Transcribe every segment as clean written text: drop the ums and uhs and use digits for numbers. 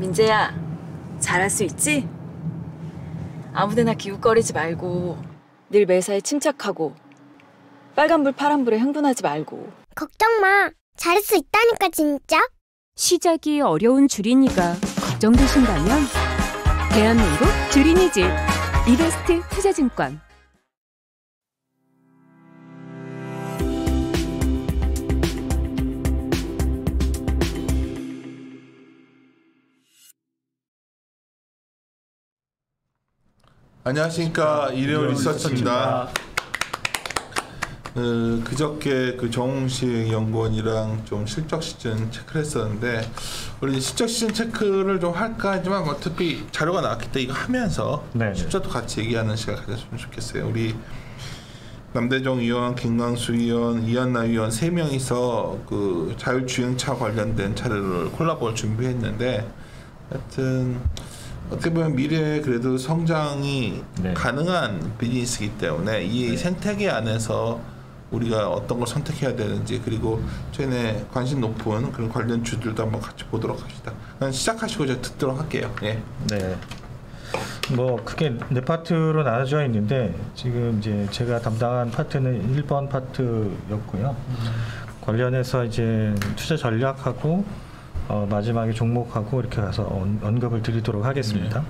민재야, 잘할 수 있지? 아무데나 기웃거리지 말고 늘 매사에 침착하고 빨간불 파란불에 흥분하지 말고. 걱정 마. 잘할 수 있다니까 진짜. 시작이 어려운 주린이가 걱정되신다면 대한민국 주린이집 이베스트 투자증권. 안녕하십니까, 일회용 리서치입니다. 그저께 그 정웅식 연구원이랑 좀 실적 시즌 체크를 했었는데, 우리 실적 시즌 체크를 좀 할까 하지만 어차피 자료가 나왔기 때문에 이거 하면서 실적도 같이 얘기하는 시간 가졌으면 좋겠어요. 우리 남대정 의원, 김광수 의원, 이한나 의원 3명이서 그 자율주행차 관련된 자료를 콜라보를 준비했는데, 하여튼 어떻게 보면 미래에 그래도 성장이 가능한 비즈니스이기 때문에 이 생태계 안에서 우리가 어떤 걸 선택해야 되는지, 그리고 최근에 관심 높은 그런 관련 주들도 한번 같이 보도록 합시다. 그냥 시작하시고 제가 듣도록 할게요. 예. 네. 뭐 크게 네 파트로 나눠져 있는데, 지금 이제 제가 담당한 파트는 1번 파트였고요. 관련해서 이제 투자 전략하고 마지막에 종목하고 이렇게 가서 언급을 드리도록 하겠습니다.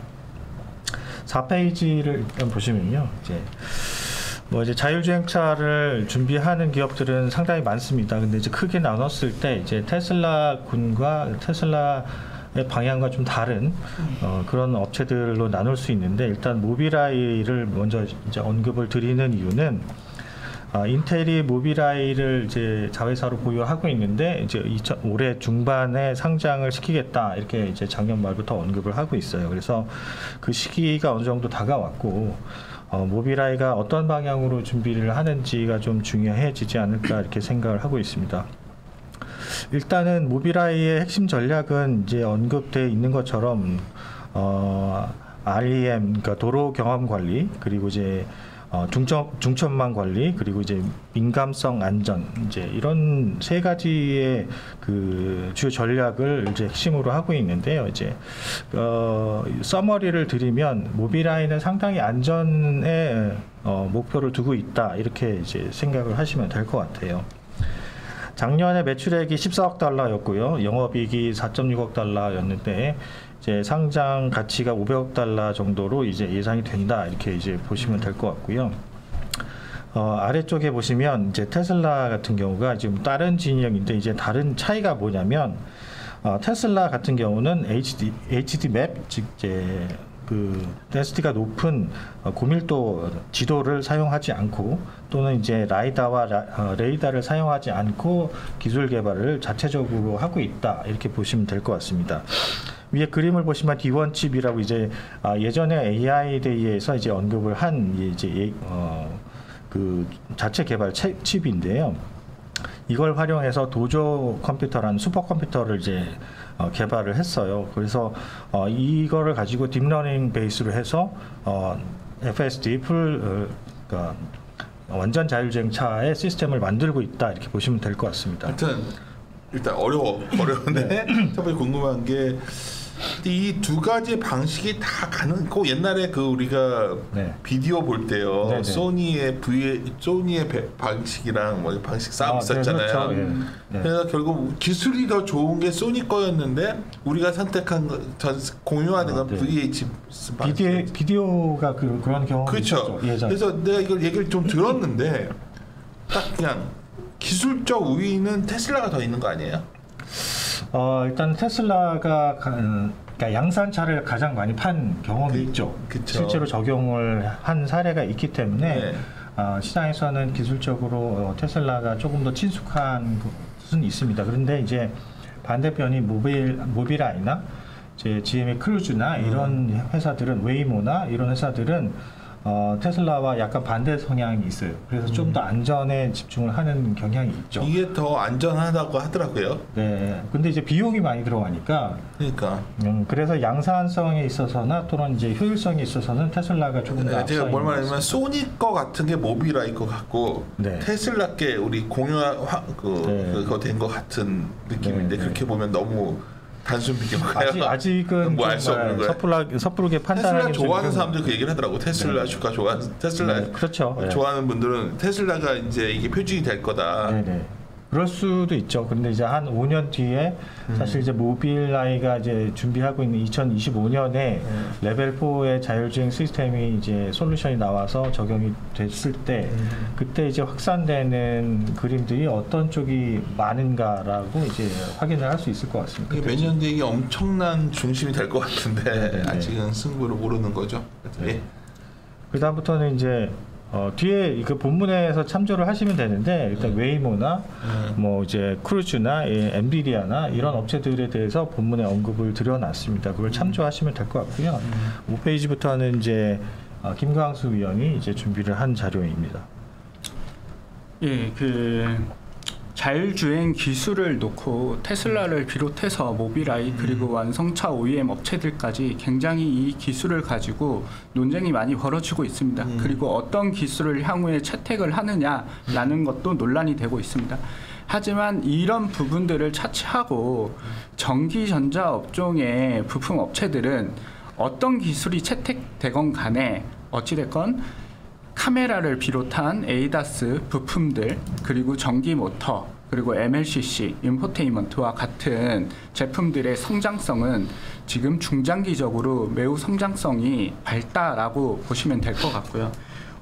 4페이지를 일단 보시면요, 이제 자율주행차를 준비하는 기업들은 상당히 많습니다. 근데 이제 크게 나눴을 때 이제 테슬라군과 테슬라의 방향과 좀 다른 그런 업체들로 나눌 수 있는데, 일단 모빌아이를 먼저 이제 언급을 드리는 이유는, 인텔이 모빌아이를 이제 자회사로 보유하고 있는데, 이제 올해 중반에 상장을 시키겠다, 이렇게 이제 작년 말부터 언급을 하고 있어요. 그래서 그 시기가 어느 정도 다가왔고, 모빌아이가 어떤 방향으로 준비를 하는지가 좀 중요해지지 않을까, 이렇게 생각을 하고 있습니다. 일단은 모빌아이의 핵심 전략은 이제 언급되어 있는 것처럼 REM, 그러니까 도로 경험 관리, 그리고 이제 중천만 관리, 그리고 이제 민감성 안전, 이제 이런 3가지의 그 주요 전략을 이제 핵심으로 하고 있는데요. 이제 서머리를 드리면, 모빌아이는 상당히 안전에 목표를 두고 있다, 이렇게 이제 생각을 하시면 될 것 같아요. 작년에 매출액이 14억 달러였고요. 영업이익이 4.6억 달러였는데, 이제 상장 가치가 500억 달러 정도로 이제 예상이 된다, 이렇게 이제 보시면 될 것 같고요. 아래쪽에 보시면 이제 테슬라 같은 경우가 지금 다른 진영인데, 이제 다른 차이가 뭐냐면, 테슬라 같은 경우는 HD 맵, 즉 이제 그 덴시티가 높은 고밀도 지도를 사용하지 않고, 또는 이제 라이다와 레이더를 사용하지 않고 기술 개발을 자체적으로 하고 있다, 이렇게 보시면 될 것 같습니다. 위에 그림을 보시면 D1 칩이라고 이제 예전에 AI 데이에서 이제 언급을 한 이제 그 자체 개발 칩인데요. 이걸 활용해서 도조 컴퓨터라는 슈퍼컴퓨터를 이제 개발을 했어요. 그래서 이거를 가지고 딥러닝 베이스로 해서 FSD 그러니까 완전 자율주행차의 시스템을 만들고 있다, 이렇게 보시면 될 것 같습니다. 하여튼 일단 어려운데 첫 번째 궁금한 게, 이 2가지 방식이 다 가능하고, 옛날에 그 우리가 비디오 볼 때요, 소니의 방식이랑 뭐 방식 싸움 있었잖아요. 그렇죠. 그래서 결국 기술이 더 좋은 게 소니 거였는데, 우리가 선택한 공유하는 건 VH 방식. 비디오가 그런 경험이 그렇죠. 있었죠, 그래서 내가 이걸 얘기를 좀 들었는데, 딱 그냥 기술적 우위는 테슬라가 더 있는 거 아니에요? 일단 테슬라가 그러니까 양산차를 가장 많이 판 경험이 있죠. 그쵸. 실제로 적용을 한 사례가 있기 때문에 시장에서는 기술적으로 테슬라가 조금 더 친숙한 것은 있습니다. 그런데 이제 반대편이 모빌아이나 이제 GM의 크루즈나 이런 회사들은, 웨이모나 이런 회사들은 테슬라와 약간 반대 성향이 있어요. 그래서 좀 더 안전에 집중을 하는 경향이 있죠. 이게 더 안전하다고 하더라고요. 네. 근데 이제 비용이 많이 들어가니까. 그러니까. 그래서 양산성에 있어서나 또는 이제 효율성에 있어서는 테슬라가 조금 더 앞서 있는 것 같습니다. 제가 뭘 말하냐면, 소니 거 같은 게 모빌아이 거 같고, 테슬라께 우리 공유화 그거 된 것 같은 느낌인데, 그렇게 보면 너무 단순 비교가요? 아직은 뭐 알 수 없는 거예요. 섣부르게 판단하기 테슬라 좋아하는 사람들 그 얘기를 하더라고. 테슬라 주가 좋아하는 테슬라 그렇죠. 좋아하는 분들은 테슬라가 이제 이게 표준이 될 거다. 네네. 그럴 수도 있죠. 그런데 이제 한 5년 뒤에 사실 이제 모빌아이가 이제 준비하고 있는 2025년에 레벨 4의 자율주행 시스템이 이제 솔루션이 나와서 적용이 됐을 때 그때 이제 확산되는 그림들이 어떤 쪽이 많은가라고 이제 확인을 할 수 있을 것 같습니다. 몇 년 뒤에 이게 엄청난 중심이 될 것 같은데 네네. 아직은 승부를 모르는 거죠. 네. 그 다음부터는 이제 뒤에 그 본문에서 참조를 하시면 되는데 일단 웨이모나 뭐 이제 크루즈나 엔비디아나 이런 업체들에 대해서 본문에 언급을 드려놨습니다. 그걸 참조하시면 될 것 같고요. 5페이지부터는 이제 김광수 위원이 이제 준비를 한 자료입니다. 예, 자율주행 기술을 놓고 테슬라를 비롯해서 모빌아이 그리고 완성차 OEM 업체들까지 굉장히 이 기술을 가지고 논쟁이 많이 벌어지고 있습니다. 그리고 어떤 기술을 향후에 채택을 하느냐라는 것도 논란이 되고 있습니다. 하지만 이런 부분들을 차치하고 전기전자 업종의 부품 업체들은 어떤 기술이 채택되건 간에 어찌됐건 카메라를 비롯한 에이다스 부품들 그리고 전기 모터 그리고 MLCC, 인포테인먼트와 같은 제품들의 성장성은 지금 중장기적으로 매우 성장성이 밝다라고 보시면 될 것 같고요.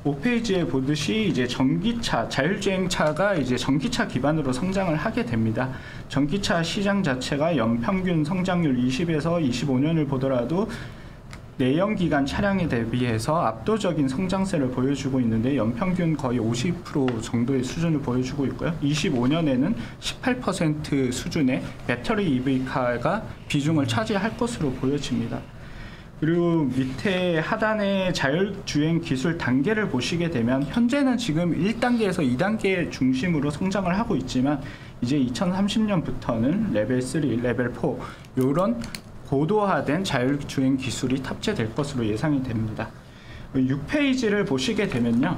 5페이지에 보듯이 이제 전기차, 자율주행차가 이제 전기차 기반으로 성장을 하게 됩니다. 전기차 시장 자체가 연평균 성장률 20에서 25년을 보더라도 내연기관 차량에 대비해서 압도적인 성장세를 보여주고 있는데 연평균 거의 50% 정도의 수준을 보여주고 있고요. 25년에는 18% 수준의 배터리 EV카가 비중을 차지할 것으로 보여집니다. 그리고 밑에 하단의 자율주행 기술 단계를 보시게 되면 현재는 지금 1단계에서 2단계 중심으로 성장을 하고 있지만 이제 2030년부터는 레벨 3, 레벨 4 이런 고도화된 자율주행 기술이 탑재될 것으로 예상이 됩니다. 6페이지를 보시게 되면요.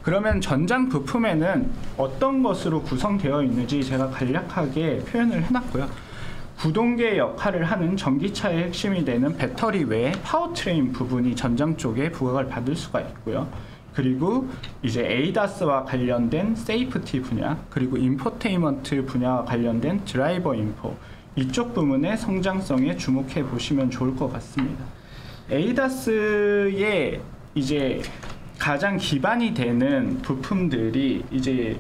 그러면 전장 부품에는 어떤 것으로 구성되어 있는지 제가 간략하게 표현을 해놨고요. 구동계 역할을 하는 전기차의 핵심이 되는 배터리 외에 파워트레인 부분이 전장 쪽에 부각을 받을 수가 있고요. 그리고 이제 에이다스와 관련된 세이프티 분야, 그리고 인포테인먼트 분야와 관련된 드라이버 인포, 이쪽 부분의 성장성에 주목해 보시면 좋을 것 같습니다. 에이다스의 이제 가장 기반이 되는 부품들이 이제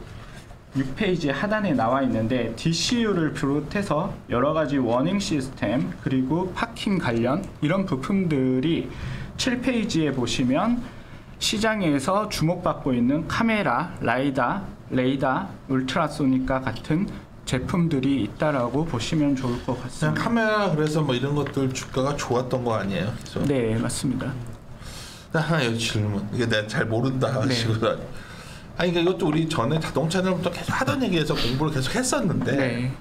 6페이지 하단에 나와 있는데 DCU를 비롯해서 여러 가지 워닝 시스템 그리고 파킹 관련 이런 부품들이 7페이지에 보시면 시장에서 주목받고 있는 카메라, 레이다, 울트라소닉과 같은 제품들이 있다라고 보시면 좋을 것 같습니다. 카메라 그래서 뭐 이런 것들 주가가 좋았던 거 아니에요? 계속? 네, 맞습니다. 하나 여기 질문. 이게 내가 잘 모른다. 네. 아니 그러니까 이것도 우리 전에 자동차들부터 계속 하던 얘기에서 공부를 계속 했었는데 네.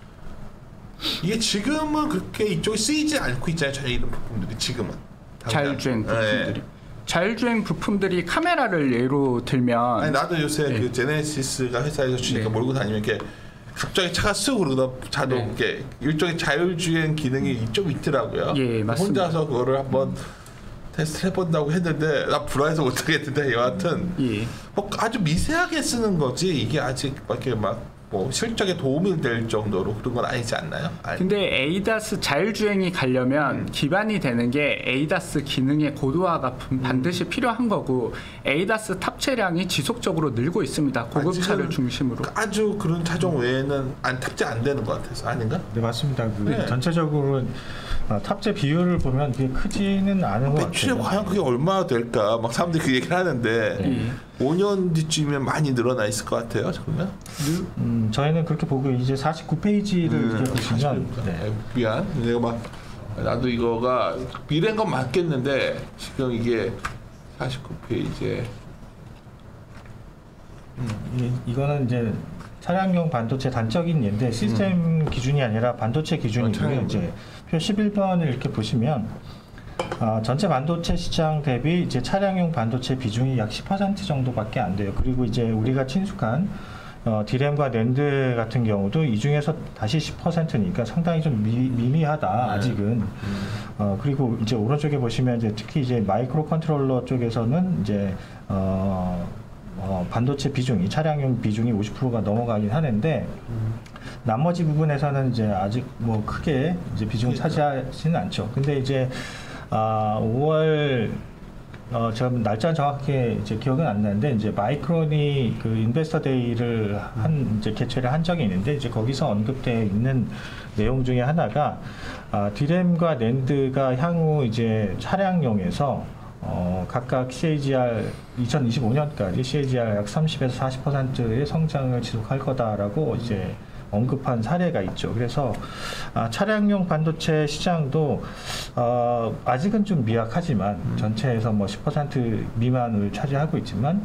이게 지금은 그렇게 이쪽에 쓰이지 않고 있잖아요. 전혀 이런 부품들이 지금은. 자율주행 부품들이. 네. 자율주행 부품들이 카메라를 예로 들면 아니 나도 요새 네. 그 제네시스가 회사에서 주니까 네. 몰고 다니면 이렇게 갑자기 차가 쓱 그러다 자동 네. 이렇게 일종의 자율주행 기능이 좀 있더라고요. 예, 맞습니다. 혼자서 그거를 한번 테스트 해본다고 했는데 나 불안해서 못하겠는데 여하튼 예. 뭐 아주 미세하게 쓰는 거지 이게 아직 이렇게 막 뭐 실적에 도움이 될 정도로 그런 건 아니지 않나요? 근데 에이다스 자율주행이 가려면 기반이 되는 게 에이다스 기능의 고도화가 반드시 필요한 거고 에이다스 탑재량이 지속적으로 늘고 있습니다. 고급차를 중심으로. 아주 그런 차종 외에는 탑재 안 되는 것 같아서 아닌가? 네 맞습니다. 네. 전체적으로 탑재 비율을 보면 그게 크지는 않은 것 같아요. 매출에 과연 그게 얼마나 될까? 막 사람들이 그 얘기를 하는데 5년 뒤쯤이면 많이 늘어나 있을 것 같아요. 그러면? 저희는 그렇게 보고 이제 49페이지를 이렇게 보시면 미안. 내가 막 나도 이거가 미래인 건 맞겠는데 지금 이게 49페이지에 이거는 이제 차량용 반도체 단적인 예인데 시스템 기준이 아니라 반도체 기준이고요. 이제 표 11번을 이렇게 보시면 전체 반도체 시장 대비 이제 차량용 반도체 비중이 약 10% 정도밖에 안 돼요. 그리고 이제 우리가 친숙한 디램과 낸드 같은 경우도 이 중에서 다시 10%니까 상당히 좀 미미하다 아직은. 그리고 이제 오른쪽에 보시면 이제 특히 이제 마이크로 컨트롤러 쪽에서는 이제 반도체 비중이 차량용 비중이 50%가 넘어가긴 하는데 나머지 부분에서는 이제 아직 뭐 크게 이제 비중을 차지하지는 않죠. 근데 이제 5월 제가 날짜는 정확히 이제 기억은 안 나는데 이제 마이크론이 그 인베스터 데이를 이제 개최를 한 적이 있는데 이제 거기서 언급되어 있는 내용 중에 하나가 디램과 낸드가 향후 이제 차량용에서 각각 CAGR 2025년까지 CAGR 약 30에서 40%의 성장을 지속할 거다라고 이제 언급한 사례가 있죠. 그래서 차량용 반도체 시장도 아직은 좀 미약하지만 전체에서 뭐 10% 미만을 차지하고 있지만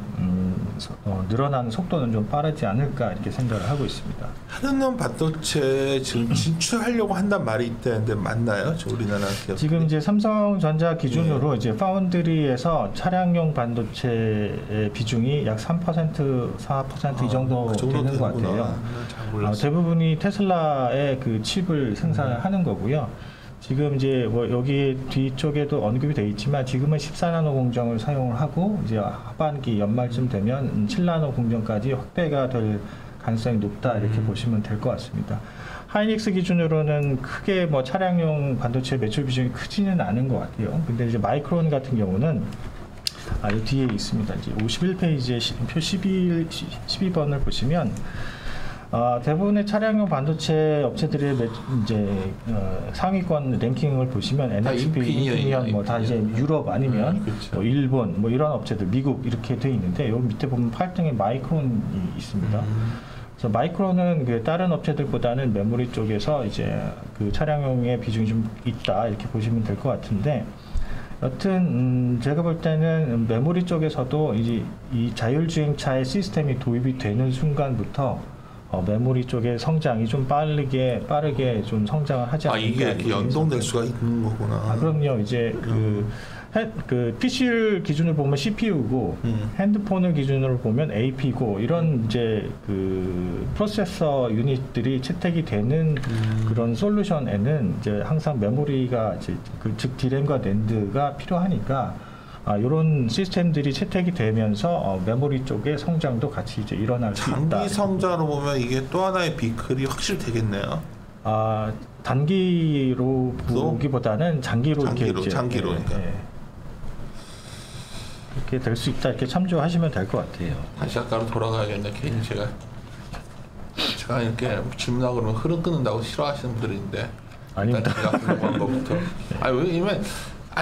늘어나는 속도는 좀 빠르지 않을까 이렇게 생각을 하고 있습니다. 하드넌 반도체 지금 진출하려고 한단 말이 있다는데 맞나요? 우리나라 기업 지금 이제 삼성전자 기준으로 이제 파운드리에서 차량용 반도체의 비중이 약 3%, 4% 이 정도 되는 것 같아요. 대부분이 테슬라의 그 칩을 생산을 하는 거고요. 지금 이제 뭐 여기 뒤쪽에도 언급이 되어 있지만 지금은 14나노 공정을 사용을 하고 이제 하반기 연말쯤 되면 7나노 공정까지 확대가 될 가능성이 높다 이렇게 보시면 될 것 같습니다. 하이닉스 기준으로는 크게 뭐 차량용 반도체 매출 비중이 크지는 않은 것 같아요. 근데 이제 마이크론 같은 경우는 이 뒤에 있습니다. 이제 51페이지에 표 12번을 보시면 대부분의 차량용 반도체 업체들의 이제 상위권 랭킹을 보시면 NXP, 인피니언 뭐 다 이제 유럽 아니면 그렇죠. 뭐 일본 뭐 이런 업체들, 미국 이렇게 돼 있는데 여기 밑에 보면 8등에 마이크론이 있습니다. 그래서 마이크론은 그 다른 업체들보다는 메모리 쪽에서 이제 그 차량용의 비중이 좀 있다 이렇게 보시면 될 것 같은데. 여튼 제가 볼 때는 메모리 쪽에서도 이제 이 자율주행차의 시스템이 도입이 되는 순간부터 메모리 쪽의 성장이 좀 빠르게 좀 성장을 하지 않을까. 이게 이렇게 연동될 수가 있는 거구나. 그럼요. 이제 그 PC를 기준으로 보면 CPU고 핸드폰을 기준으로 보면 AP고 이런 이제 그 프로세서 유닛들이 채택이 되는 그런 솔루션에는 이제 항상 메모리가 이제 즉 디램과 낸드가 필요하니까 이런 시스템들이 채택이 되면서 메모리 쪽의 성장도 같이 이제 일어날 수 있다. 장기 성장으로 보면 이게 또 하나의 비클이 확실히 되겠네요. 단기로 보기보다는 장기로 장기로. 이렇게 될 수 있다 이렇게 참조하시면 될 것 같아요. 다시 아까로 돌아가야겠네. 괜히 제가 이렇게 질문하고 그러면 흐름 끊는다고 싫어하시는 분들인데 아닙니다. 제가 궁금한 것부터. 왜냐면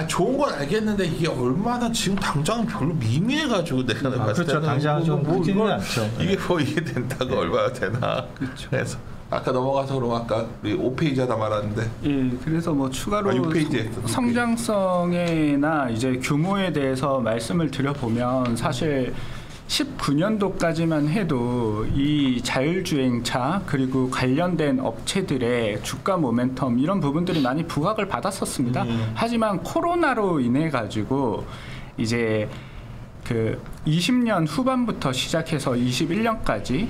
좋은 건 알겠는데 이게 얼마나 지금 당장은 별로 미미해가지고 내가 봤을 때는 그렇죠. 당장 좀 크지는 않죠. 이게 뭐 이게 된다고 얼마나 되나. 그렇죠. 그래서 아까 넘어가서 그럼 아까 우리 5페이지 하다 말았는데. 예, 그래서 뭐 추가로 6페이지 성장성이나 이제 규모에 대해서 말씀을 드려보면 사실 19년도까지만 해도 이 자율주행차 그리고 관련된 업체들의 주가 모멘텀 이런 부분들이 많이 부각을 받았었습니다. 하지만 코로나로 인해 가지고 이제 그 20년 후반부터 시작해서 21년까지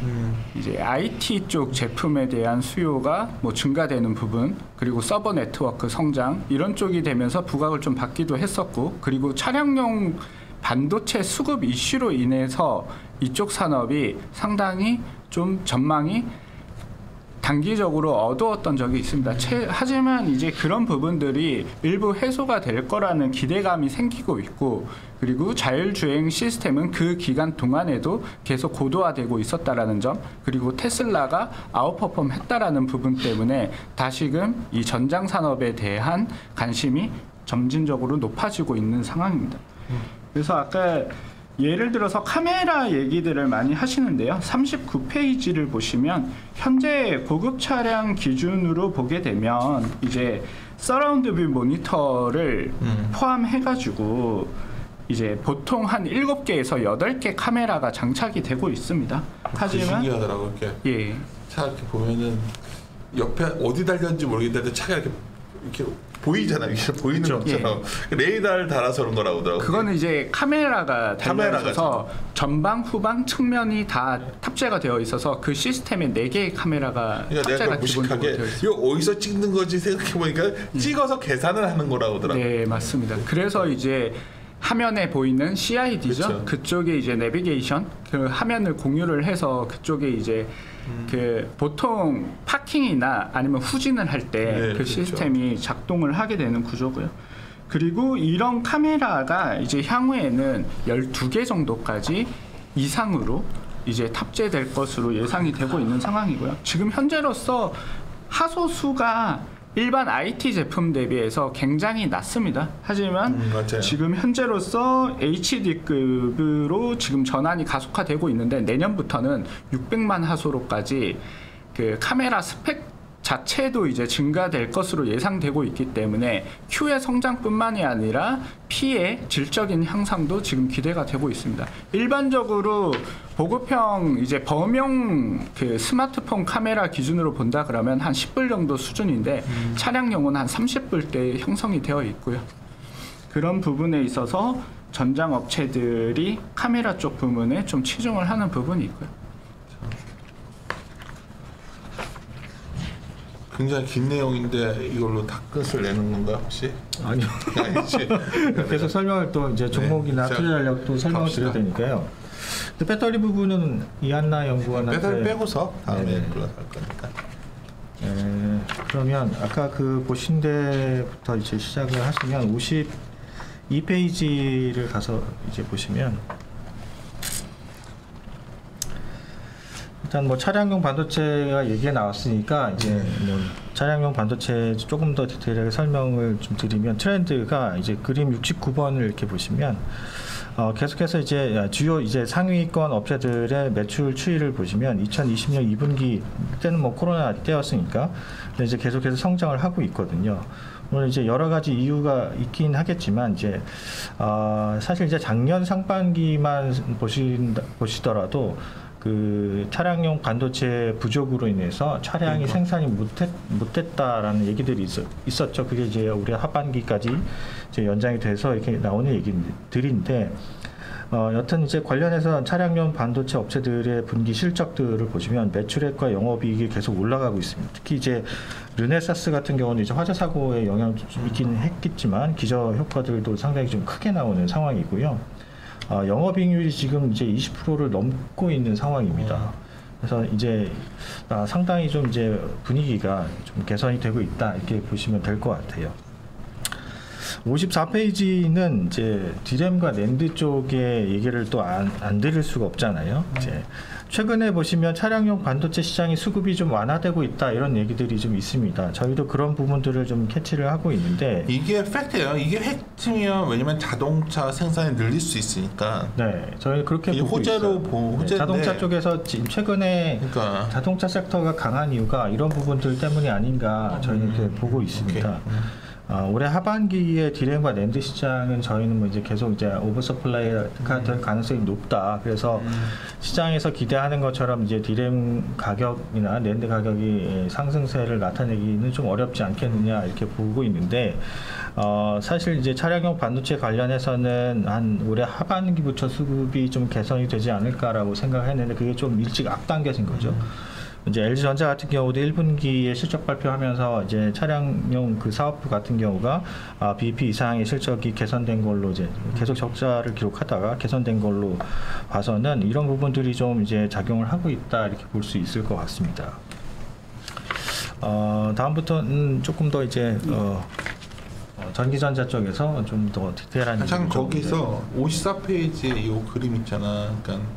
이제 IT 쪽 제품에 대한 수요가 뭐 증가되는 부분 그리고 서버 네트워크 성장 이런 쪽이 되면서 부각을 좀 받기도 했었고 그리고 차량용 반도체 수급 이슈로 인해서 이쪽 산업이 상당히 좀 전망이 단기적으로 어두웠던 적이 있습니다. 하지만 이제 그런 부분들이 일부 해소가 될 거라는 기대감이 생기고 있고 그리고 자율주행 시스템은 그 기간 동안에도 계속 고도화되고 있었다라는 점 그리고 테슬라가 아웃퍼폼 했다라는 부분 때문에 다시금 이 전장 산업에 대한 관심이 점진적으로 높아지고 있는 상황입니다. 그래서 아까 예를 들어서 카메라 얘기들을 많이 하시는데요. 39페이지를 보시면 현재 고급 차량 기준으로 보게 되면 이제 서라운드 뷰 모니터를 포함해가지고 이제 보통 한 7개에서 8개 카메라가 장착이 되고 있습니다. 하지만 신기하더라고요. 이렇게 차 이렇게 보면은 옆에 어디 달렸는지 모르겠는데 차가 이렇게 이렇게 보이잖아요. 이게 보이는 그렇죠. 것처럼 레이더를 달아서 그런 거라고 하더라고요. 그거는 이제 카메라가 달려 있어서 전방, 후방, 측면이 다 탑재가 되어 있어서 그 시스템에 4개의 카메라가 그러니까 탑재가 내가 무식하게 이거 어디서 찍는 거지 생각해 보니까 찍어서 계산을 하는 거라고 하더라고요. 네, 맞습니다. 그래서 이제 화면에 보이는 CID죠. 그쵸. 그쪽에 이제 내비게이션 그 화면을 공유를 해서 그쪽에 이제 그 보통 파킹이나 아니면 후진을 할 때 그 그렇죠. 시스템이 작동을 하게 되는 구조고요. 그리고 이런 카메라가 이제 향후에는 12개 정도까지 이상으로 이제 탑재될 것으로 예상이 되고 있는 상황이고요. 지금 현재로서 하소수가 일반 IT 제품 대비해서 굉장히 낮습니다. 하지만 지금 현재로서 HD급으로 지금 전환이 가속화되고 있는데 내년부터는 600만 하소로까지 그 카메라 스펙 자체도 이제 증가될 것으로 예상되고 있기 때문에 Q의 성장뿐만이 아니라 P의 질적인 향상도 지금 기대가 되고 있습니다. 일반적으로 보급형 이제 범용 그 스마트폰 카메라 기준으로 본다 그러면 한 10불 정도 수준인데 차량용은 한 30불대 형성이 되어 있고요. 그런 부분에 있어서 전장 업체들이 카메라 쪽 부분에 좀 치중을 하는 부분이 있고요. 굉장히 긴 내용인데 이걸로 다 끝을 내는 건가 혹시? 아니요. 아니지. 계속 설명을 또 이제 종목이나 투자 전략도 설명을 드려야 되니까요. 근데 배터리 부분은 이한나 연구원한테 배터리 빼고서 다음에 올라갈 거니까. 그러면 아까 그 보신 데부터 이제 시작을 하시면 52페이지를 가서 이제 보시면 일단 뭐 차량용 반도체가 얘기가 나왔으니까 이제 뭐 차량용 반도체 조금 더 디테일하게 설명을 좀 드리면 트렌드가 이제 그림 69번을 이렇게 보시면 계속해서 이제 주요 이제 상위권 업체들의 매출 추이를 보시면 2020년 2분기 때는 뭐 코로나 때였으니까 근데 이제 계속해서 성장을 하고 있거든요. 물론 이제 여러 가지 이유가 있긴 하겠지만 이제 사실 이제 작년 상반기만 보시더라도 그 차량용 반도체 부족으로 인해서 차량이 생산이 못됐다라는 얘기들이 있었죠. 그게 이제 올해 하반기까지 이제 연장이 돼서 이렇게 나오는 얘기들인데, 여튼 이제 관련해서 차량용 반도체 업체들의 분기 실적들을 보시면 매출액과 영업이익이 계속 올라가고 있습니다. 특히 이제 르네사스 같은 경우는 이제 화재 사고에 영향이 좀 있긴 했겠지만 기저 효과들도 상당히 좀 크게 나오는 상황이고요. 영업이익률이 지금 이제 20%를 넘고 있는 상황입니다. 그래서 이제 상당히 좀 이제 분위기가 좀 개선이 되고 있다 이렇게 보시면 될 것 같아요. 54페이지는 이제 디램과 낸드 쪽의 얘기를 또 안 드릴 수가 없잖아요. 이제 최근에 보시면 차량용 반도체 시장이 수급이 좀 완화되고 있다 이런 얘기들이 좀 있습니다. 저희도 그런 부분들을 좀 캐치를 하고 있는데 이게 팩트예요. 이게 팩트면 왜냐면 자동차 생산이 늘릴 수 있으니까. 네, 저희 그렇게 보고 호재로 있어요. 네, 자동차 쪽에서 지금 최근에 그러니까. 자동차 섹터가 강한 이유가 이런 부분들 때문이 아닌가 저희는 이렇게 보고 있습니다. 올해 하반기에 디램과 낸드 시장은 저희는 뭐 이제 계속 이제 오버서플라이가 될 가능성이 높다. 그래서 시장에서 기대하는 것처럼 이제 디램 가격이나 낸드 가격이 상승세를 나타내기는 좀 어렵지 않겠느냐 이렇게 보고 있는데, 사실 이제 차량용 반도체 관련해서는 한 올해 하반기부터 수급이 좀 개선이 되지 않을까라고 생각했는데 그게 좀 일찍 앞당겨진 거죠. 이제 LG전자 같은 경우도 1분기에 실적 발표하면서 이제 차량용 그 사업부 같은 경우가 BEP 이상의 실적이 개선된 걸로 이제 계속 적자를 기록하다가 개선된 걸로 봐서는 이런 부분들이 좀 이제 작용을 하고 있다 이렇게 볼 수 있을 것 같습니다. 다음부터는 조금 더 이제 전기전자 쪽에서 좀 더 디테일한 참 거기서 54페이지에 이 그림 있잖아. 그러니까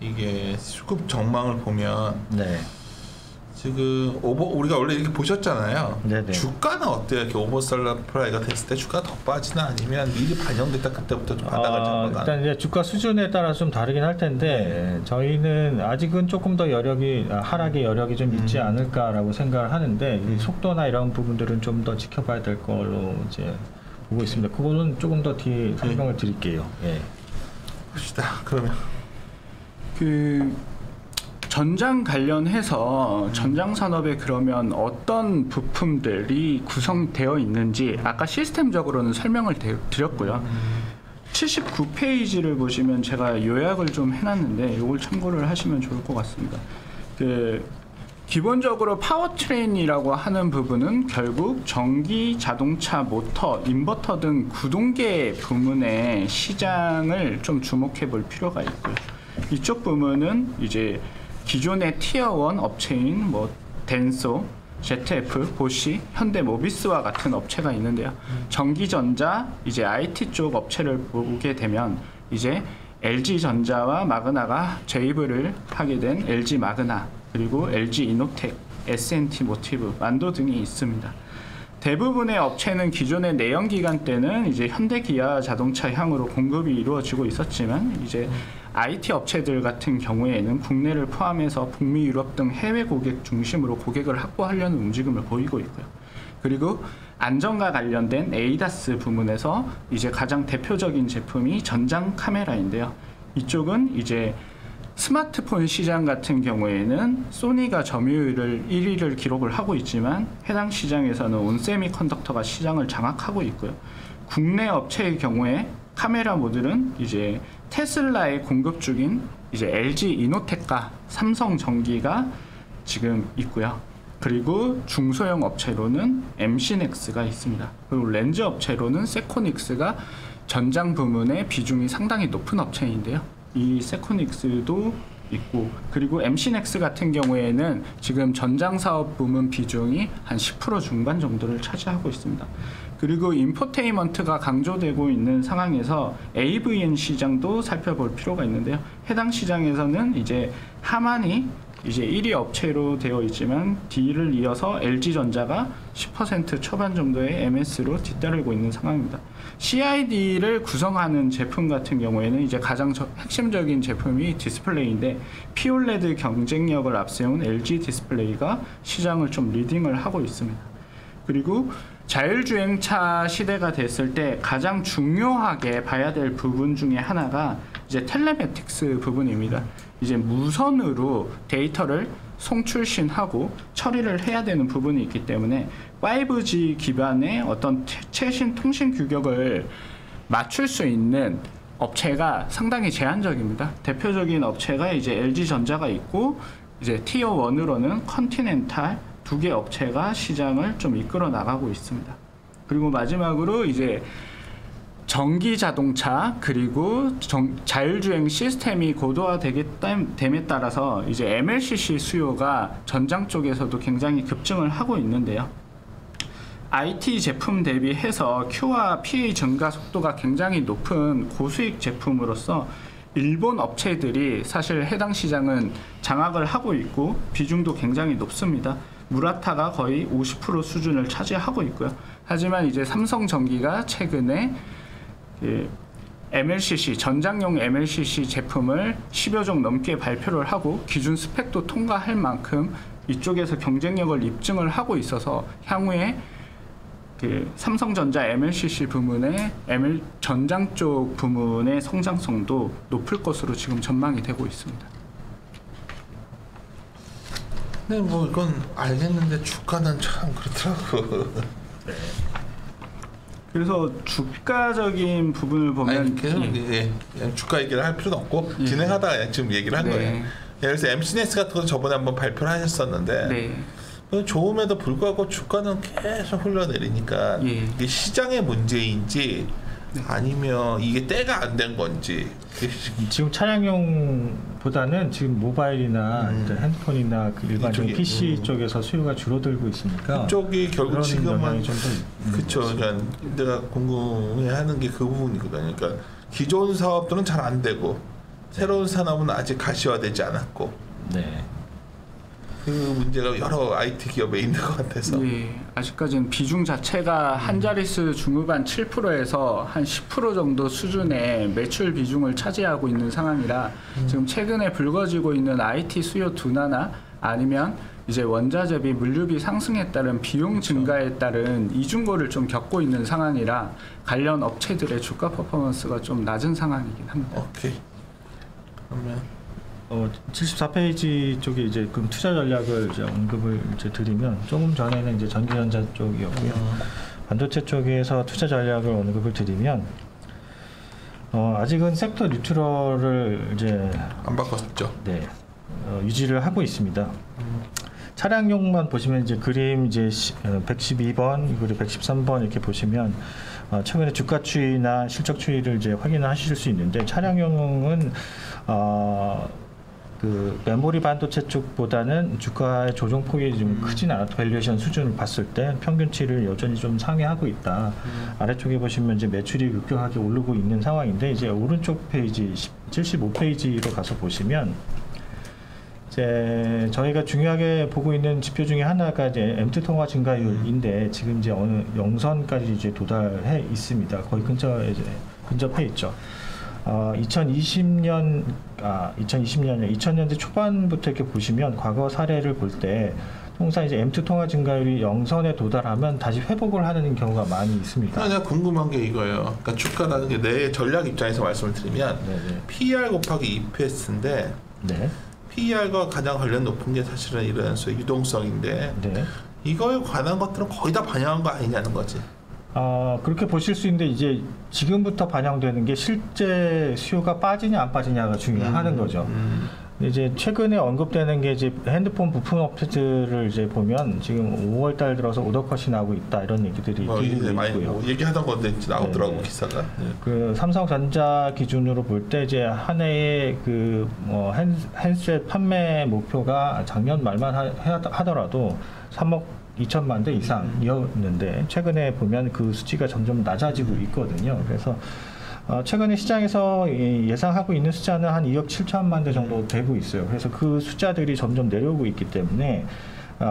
이게 수급 전망을 보면 네. 지금 우리가 원래 이렇게 보셨잖아요. 네네. 주가는 어때요? 이렇게 오버서플라이가 됐을 때 주가 더 빠지나 아니면 미리 반영됐다 그때부터 좀 바닥을 잡아가? 일단 이제 주가 수준에 따라 좀 다르긴 할 텐데 저희는 아직은 조금 더 하락의 여력이 좀 있지 않을까라고 생각을 하는데 이 속도나 이런 부분들은 좀 더 지켜봐야 될 걸로 이제 보고 있습니다. 그거는 조금 더 뒤에 설명을 드릴게요. 예. 봅시다. 그러면 전장 관련해서 전장 산업에 그러면 어떤 부품들이 구성되어 있는지 아까 시스템적으로는 설명을 드렸고요. 79페이지를 보시면 제가 요약을 좀 해놨는데 이걸 참고를 하시면 좋을 것 같습니다. 기본적으로 파워트레인이라고 하는 부분은 결국 전기, 자동차, 모터, 인버터 등 구동계 부문의 시장을 좀 주목해 볼 필요가 있고요. 이쪽 부문은 이제 기존의 티어 1 업체인 뭐 덴소, ZF, 보시, 현대 모비스와 같은 업체가 있는데요. 전기전자, 이제 IT 쪽 업체를 보게 되면 이제 LG전자와 마그나가 제휴를 하게 된 LG 마그나, 그리고 LG 이노텍, S&T 모티브, 만도 등이 있습니다. 대부분의 업체는 기존의 내연기관 때는 이제 현대기아 자동차 향으로 공급이 이루어지고 있었지만 이제 IT 업체들 같은 경우에는 국내를 포함해서 북미, 유럽 등 해외 고객 중심으로 고객을 확보하려는 움직임을 보이고 있고요. 그리고 안전과 관련된 에이다스 부문에서 이제 가장 대표적인 제품이 전장 카메라인데요. 이쪽은 이제 스마트폰 시장 같은 경우에는 소니가 점유율을 1위를 기록을 하고 있지만 해당 시장에서는 온세미컨덕터가 시장을 장악하고 있고요. 국내 업체의 경우에 카메라 모듈은 이제 테슬라에 공급 중인 이제 LG 이노텍과 삼성전기가 지금 있고요. 그리고 중소형 업체로는 MC넥스가 있습니다. 그리고 렌즈 업체로는 세코닉스가 전장 부문의 비중이 상당히 높은 업체인데요. 이 세코닉스도 있고, 그리고 MC넥스 같은 경우에는 지금 전장 사업 부문 비중이 한 10% 중반 정도를 차지하고 있습니다. 그리고 인포테인먼트가 강조되고 있는 상황에서 AVN 시장도 살펴볼 필요가 있는데요. 해당 시장에서는 이제 하만이 이제 1위 업체로 되어 있지만 뒤를 이어서 LG전자가 10% 초반 정도의 MS로 뒤따르고 있는 상황입니다. CID를 구성하는 제품 같은 경우에는 이제 가장 핵심적인 제품이 디스플레이인데 POLED 경쟁력을 앞세운 LG 디스플레이가 시장을 좀 리딩을 하고 있습니다. 그리고 자율주행차 시대가 됐을 때 가장 중요하게 봐야 될 부분 중에 하나가 이제 텔레매틱스 부분입니다. 이제 무선으로 데이터를 송출신하고 처리를 해야 되는 부분이 있기 때문에 5G 기반의 어떤 최신 통신 규격을 맞출 수 있는 업체가 상당히 제한적입니다. 대표적인 업체가 이제 LG전자가 있고 이제 티어 1으로는 컨티넨탈 두 개 업체가 시장을 좀 이끌어 나가고 있습니다. 그리고 마지막으로 이제 전기 자동차 그리고 자율주행 시스템이 고도화됨에 따라서 이제 MLCC 수요가 전장 쪽에서도 굉장히 급증을 하고 있는데요. IT 제품 대비해서 Q와 PA 증가 속도가 굉장히 높은 고수익 제품으로서 일본 업체들이 사실 해당 시장은 장악을 하고 있고 비중도 굉장히 높습니다. 무라타가 거의 50% 수준을 차지하고 있고요. 하지만 이제 삼성전기가 최근에 MLCC, 전장용 MLCC 제품을 10여 종 넘게 발표를 하고 기준 스펙도 통과할 만큼 이쪽에서 경쟁력을 입증을 하고 있어서 향후에 삼성전자 MLCC 부문의 전장 쪽 부문의 성장성도 높을 것으로 지금 전망이 되고 있습니다. 네, 뭐 이건 알겠는데 주가는 참 그렇더라고. 네. 그래서 주가적인 부분을 보면 아니, 계속 주가 얘기를 할 필요는 없고 진행하다가 지금 얘기를 한 거예요. 그래서 MC넥스 같은 건 저번에 한번 발표를 하셨었는데 좋음에도 불구하고 주가는 계속 흘러내리니까 이게 시장의 문제인지 아니면 이게 때가 안 된 건지. 지금 차량용보다는 지금 모바일이나 핸드폰이나 그 일반적인 PC 쪽에서 수요가 줄어들고 있으니까 그쪽이 결국 지금은 그렇죠. 그러니까 내가 궁금해하는 게 그 부분이거든요. 그러니까 기존 사업들은 잘 안 되고 새로운 산업은 아직 가시화되지 않았고. 네. 그 문제가 여러 IT 기업에 있는 것 같아서. 네, 아직까지는 비중 자체가 한 자릿수 중후반 7%에서 한 10% 정도 수준의 매출 비중을 차지하고 있는 상황이라 지금 최근에 불거지고 있는 IT 수요 둔화나 아니면 이제 원자재비, 물류비 상승에 따른 비용 증가에 따른 이중고를 좀 겪고 있는 상황이라 관련 업체들의 주가 퍼포먼스가 좀 낮은 상황이긴 합니다. 오케이. 그러면 74페이지 쪽에 이제 그 투자 전략을 이제 언급을 이제 드리면 조금 전에는 이제 전기전자 쪽이었고요. 반도체 쪽에서 투자 전략을 언급을 드리면 아직은 섹터 뉴트럴을 이제 안 바꿨죠. 네, 유지를 하고 있습니다. 차량용만 보시면 이제 그림 이제 112번 그리고 113번 이렇게 보시면 최근에 주가 추이나 실적 추이를 이제 확인하실 수 있는데 차량용은 그 메모리 반도체 쪽보다는 주가의 조정폭이 좀 크진 않았다. 밸류에이션 수준을 봤을 때 평균치를 여전히 좀 상회하고 있다. 아래쪽에 보시면 이제 매출이 급격하게 오르고 있는 상황인데 이제 오른쪽 페이지 75페이지로 가서 보시면 이제 저희가 중요하게 보고 있는 지표 중에 하나가 이제 M2 통화 증가율인데 지금 이제 어느 영선까지 이제 도달해 있습니다. 거의 근접해 있죠. 2020년대 초반부터 이렇게 보시면 과거 사례를 볼 때 통상 이제 M2 통화 증가율이 영선에 도달하면 다시 회복을 하는 경우가 많이 있습니다. 제가 궁금한 게 이거예요. 그러니까 주가라는 게 내 전략 입장에서 말씀을 드리면 PER 곱하기 EPS인데 네. PER과 가장 관련 높은 게 사실은 이런 유동성인데 네. 이거에 관한 것들은 거의 다 반영한 거 아니냐는 거지. 그렇게 보실 수 있는데 이제 지금부터 반영되는 게 실제 수요가 빠지냐 안 빠지냐가 중요하는 거죠. 이제 최근에 언급되는 게 이제 핸드폰 부품 업체들을 이제 보면 지금 5월달 들어서 오더컷이 나오고 있다 이런 얘기들이 들리고 있고요. 얘기하던 건데 나오더라고 기사가. 네. 그 삼성전자 기준으로 볼 때 이제 한 해의 그 뭐 핸드셋 판매 목표가 작년 말만 하더라도 3억 2천만 대 이상이었는데 최근에 보면 그 수치가 점점 낮아지고 있거든요. 그래서 최근에 시장에서 예상하고 있는 숫자는 한 2억 7천만 대 정도 되고 있어요. 그래서 그 숫자들이 점점 내려오고 있기 때문에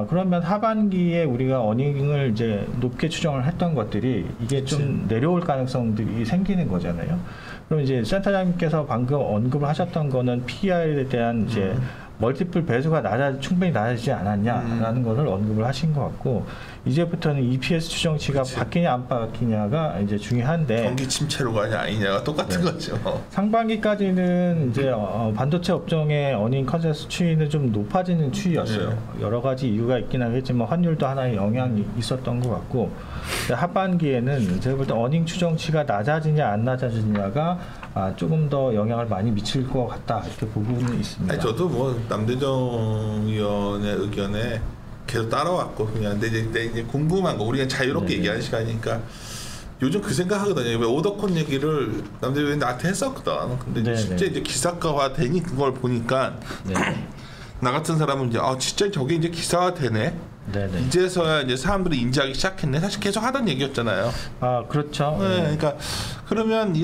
그러면 하반기에 우리가 어닝을 이제 높게 추정을 했던 것들이 이게 좀 내려올 가능성들이 생기는 거잖아요. 그럼 이제 센터장님께서 방금 언급을 하셨던 거는 PER에 대한 이제 멀티플 배수가 충분히 낮아지지 않았냐라는 것을 언급을 하신 것 같고 이제부터는 EPS 추정치가 바뀌냐 안 바뀌냐가 이제 중요한데 경기 침체로 가냐 아니냐가 똑같은 거죠. 상반기까지는 이제 반도체 업종의 어닝 컨센서스 추이는 좀 높아지는 추이였어요. 여러 가지 이유가 있긴 하겠지만 환율도 하나의 영향이 있었던 것 같고 하반기에는 제가 볼 때 어닝 추정치가 낮아지냐 안 낮아지냐가 조금 더 영향을 많이 미칠 것 같다 이렇게 보고는 있습니다. 아니, 저도 뭐 남대정 의원의 의견에 계속 따라왔고 그냥 근데 이제 궁금한 거 우리가 자유롭게 얘기하는 시간이니까 요즘 그 생각하거든요. 왜 오더콘 얘기를 남대정 의원이 나한테 했었거든. 근데 실제 이제 기사화가 되니 그걸 보니까 나 같은 사람은 이제 진짜 저게 이제 기사화되네. 네네. 이제서야 이제 사람들이 인지하기 시작했네. 사실 계속 하던 얘기였잖아요. 그렇죠. 네, 그러니까 그러면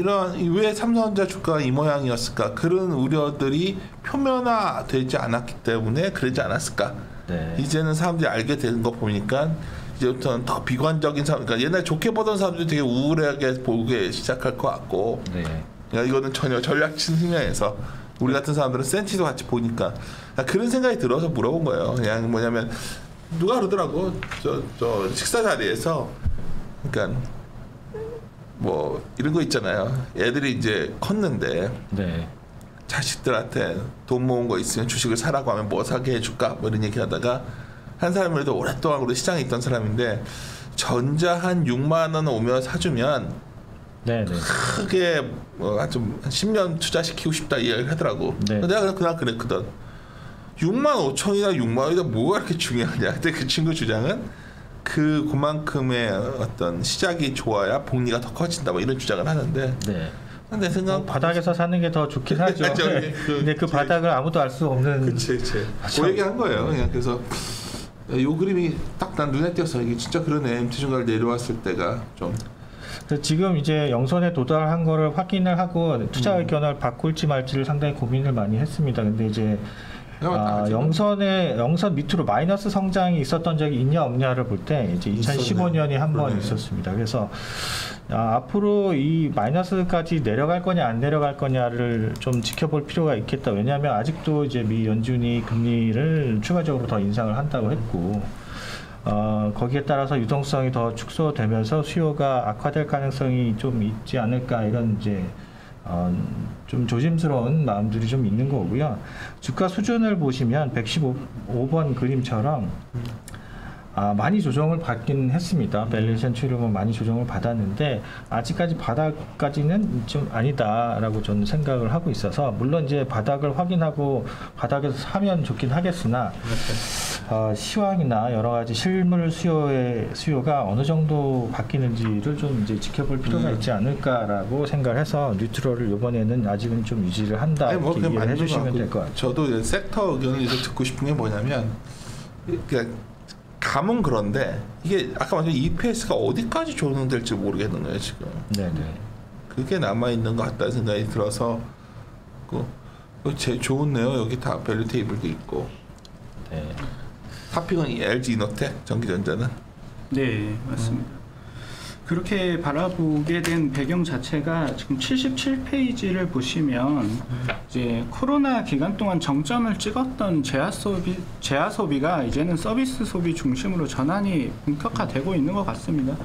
왜 삼성전자 주가가 이 모양이었을까? 그런 우려들이 표면화되지 않았기 때문에 그러지 않았을까? 네. 이제는 사람들이 알게 되는 거 보니까 이제부터는 더 비관적인 사람, 그러니까 옛날 좋게 보던 사람들이 되게 우울하게 보기 시작할 것 같고. 네. 그러니까 이거는 전혀 전략적 측면에서 우리 같은 사람들은 센티도 같이 보니까 그런 생각이 들어서 물어본 거예요. 그냥 뭐냐면. 누가 그러더라고 저 식사 자리에서 그러니까 뭐 이런 거 있잖아요. 애들이 이제 컸는데 자식들한테 돈 모은 거 있으면 주식을 사라고 하면 뭐 사게 해줄까 뭐 이런 얘기하다가 한 사람이라도 오랫동안 우리 시장에 있던 사람인데 전자 한 6만 원 오면 사주면 크게 좀 10년 투자시키고 싶다 이 얘기를 하더라고. 내가 그냥 그랬거든. 6만 5천이나 6만 원이나 뭐가 그렇게 중요하냐. 근데 그 친구 주장은 그만큼의 어떤 시작이 좋아야 복리가 더 커진다 뭐 이런 주장을 하는데 내 생각 바닥에서 사는 게 더 좋긴 하죠. 근데 그 바닥을 아무도 알 수 없는 그치 그 얘기한 거예요. 그냥 그래서 요 그림이 딱 난 눈에 띄어서 이게 진짜 그러네. MT중가를 내려왔을 때가 좀 지금 이제 영선에 도달한 거를 확인을 하고 투자 의견을 바꿀지 말지를 상당히 고민을 많이 했습니다. 근데 이제 영선 밑으로 마이너스 성장이 있었던 적이 있냐 없냐를 볼 때 이제 2015년이 한 번 있었습니다. 그래서 앞으로 이 마이너스까지 내려갈 거냐 안 내려갈 거냐를 좀 지켜볼 필요가 있겠다. 왜냐하면 아직도 이제 미 연준이 금리를 추가적으로 더 인상을 한다고 했고 거기에 따라서 유동성이 더 축소되면서 수요가 악화될 가능성이 좀 있지 않을까 이런 이제 좀 조심스러운 마음들이 좀 있는 거고요. 주가 수준을 보시면 115번 그림처럼 많이 조정을 받긴 했습니다. 밸류에이션 많이 조정을 받았는데 아직까지 바닥까지는 좀 아니다라고 저는 생각을 하고 있어서, 물론 이제 바닥을 확인하고 바닥에서 사면 좋긴 하겠으나 시황이나 여러 가지 실물 수요가 어느 정도 바뀌는지를 좀 이제 지켜볼 필요가 있지 않을까라고 생각해서 뉴트럴을 이번에는 아직은 좀 유지를 한다 이렇게 이해를 해주시면 될 것 같아요. 저도 섹터 의견을 듣고 싶은 게 뭐냐면, 그러니까 감은 그런데 이게 아까 말한 EPS가 어디까지 조정될지 모르겠는 거예요 지금. 네네. 그게 남아 있는 것 같다는 생각이 들어서 제일 좋네요. 여기 다 밸류 테이블도 있고. 네. 탑픽은 LG 이노텍 전기전자는. 네, 맞습니다. 그렇게 바라보게 된 배경 자체가 지금 77페이지를 보시면 이제 코로나 기간 동안 정점을 찍었던 재화 소비가 이제는 서비스 소비 중심으로 전환이 본격화되고 있는 것 같습니다.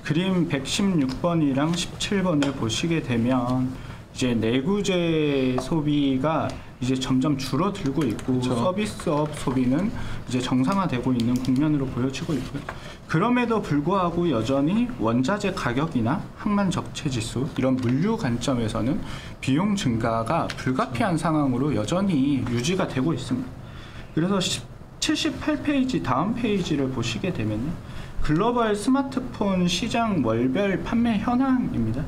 그림 116번이랑 17번을 보시게 되면 이제 내구재 소비가 이제 점점 줄어들고 있고, 그렇죠. 서비스업 소비는 이제 정상화되고 있는 국면으로 보여지고 있고요. 그럼에도 불구하고 여전히 원자재 가격이나 항만 적체 지수 이런 물류 관점에서는 비용 증가가 불가피한 상황으로 여전히 유지가 되고 있습니다. 그래서 78페이지 다음 페이지를 보시게 되면요, 글로벌 스마트폰 시장 월별 판매 현황입니다.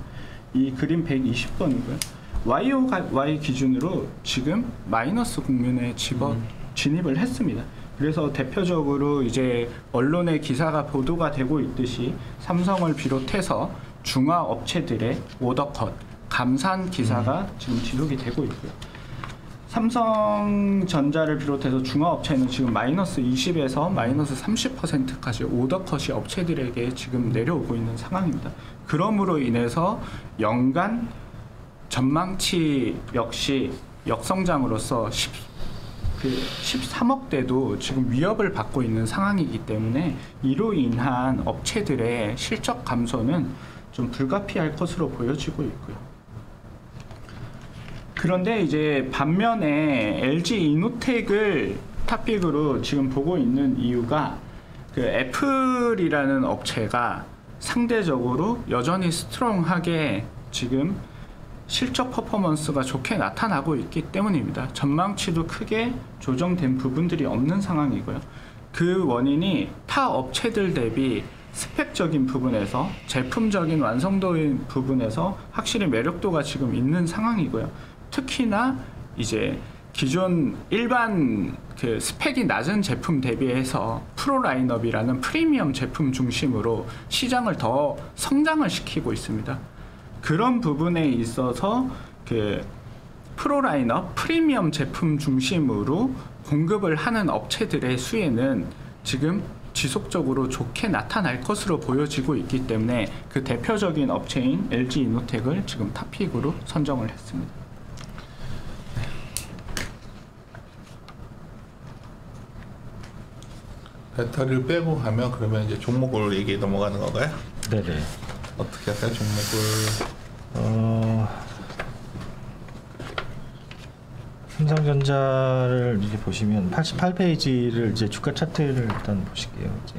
이 그림 120번이고요. YOY 기준으로 지금 마이너스 국면에 진입을 했습니다. 그래서 대표적으로 이제 언론의 기사가 보도가 되고 있듯이 삼성을 비롯해서 중화 업체들의 오더컷, 감산 기사가 지금 지속이 되고 있고요. 삼성전자를 비롯해서 중화 업체는 지금 마이너스 20에서 마이너스 30%까지 오더컷이 업체들에게 지금 내려오고 있는 상황입니다. 그러므로 인해서 연간 전망치 역시 역성장으로서 13억대도 지금 위협을 받고 있는 상황이기 때문에 이로 인한 업체들의 실적 감소는 좀 불가피할 것으로 보여지고 있고요. 그런데 이제 반면에 LG 이노텍을 탑픽으로 지금 보고 있는 이유가 그 애플이라는 업체가 상대적으로 여전히 스트롱하게 지금 실적 퍼포먼스가 좋게 나타나고 있기 때문입니다. 전망치도 크게 조정된 부분들이 없는 상황이고요. 그 원인이 타 업체들 대비 스펙적인 부분에서, 제품적인 완성도인 부분에서 확실히 매력도가 지금 있는 상황이고요. 특히나 이제 기존 일반 그 스펙이 낮은 제품 대비해서 프로 라인업이라는 프리미엄 제품 중심으로 시장을 더 성장을 시키고 있습니다. 그런 부분에 있어서 그 프로 라인업, 프리미엄 제품 중심으로 공급을 하는 업체들의 수혜는 지금 지속적으로 좋게 나타날 것으로 보여지고 있기 때문에 그 대표적인 업체인 LG 이노텍을 지금 탑픽으로 선정을 했습니다. 배터리를 빼고 하면 그러면 이제 종목을 얘기해 넘어가는 건가요? 네네. 어떻게 할까요, 종목을? 삼성전자를 이렇게 보시면 88페이지를 이제 주가 차트를 일단 보실게요. 이제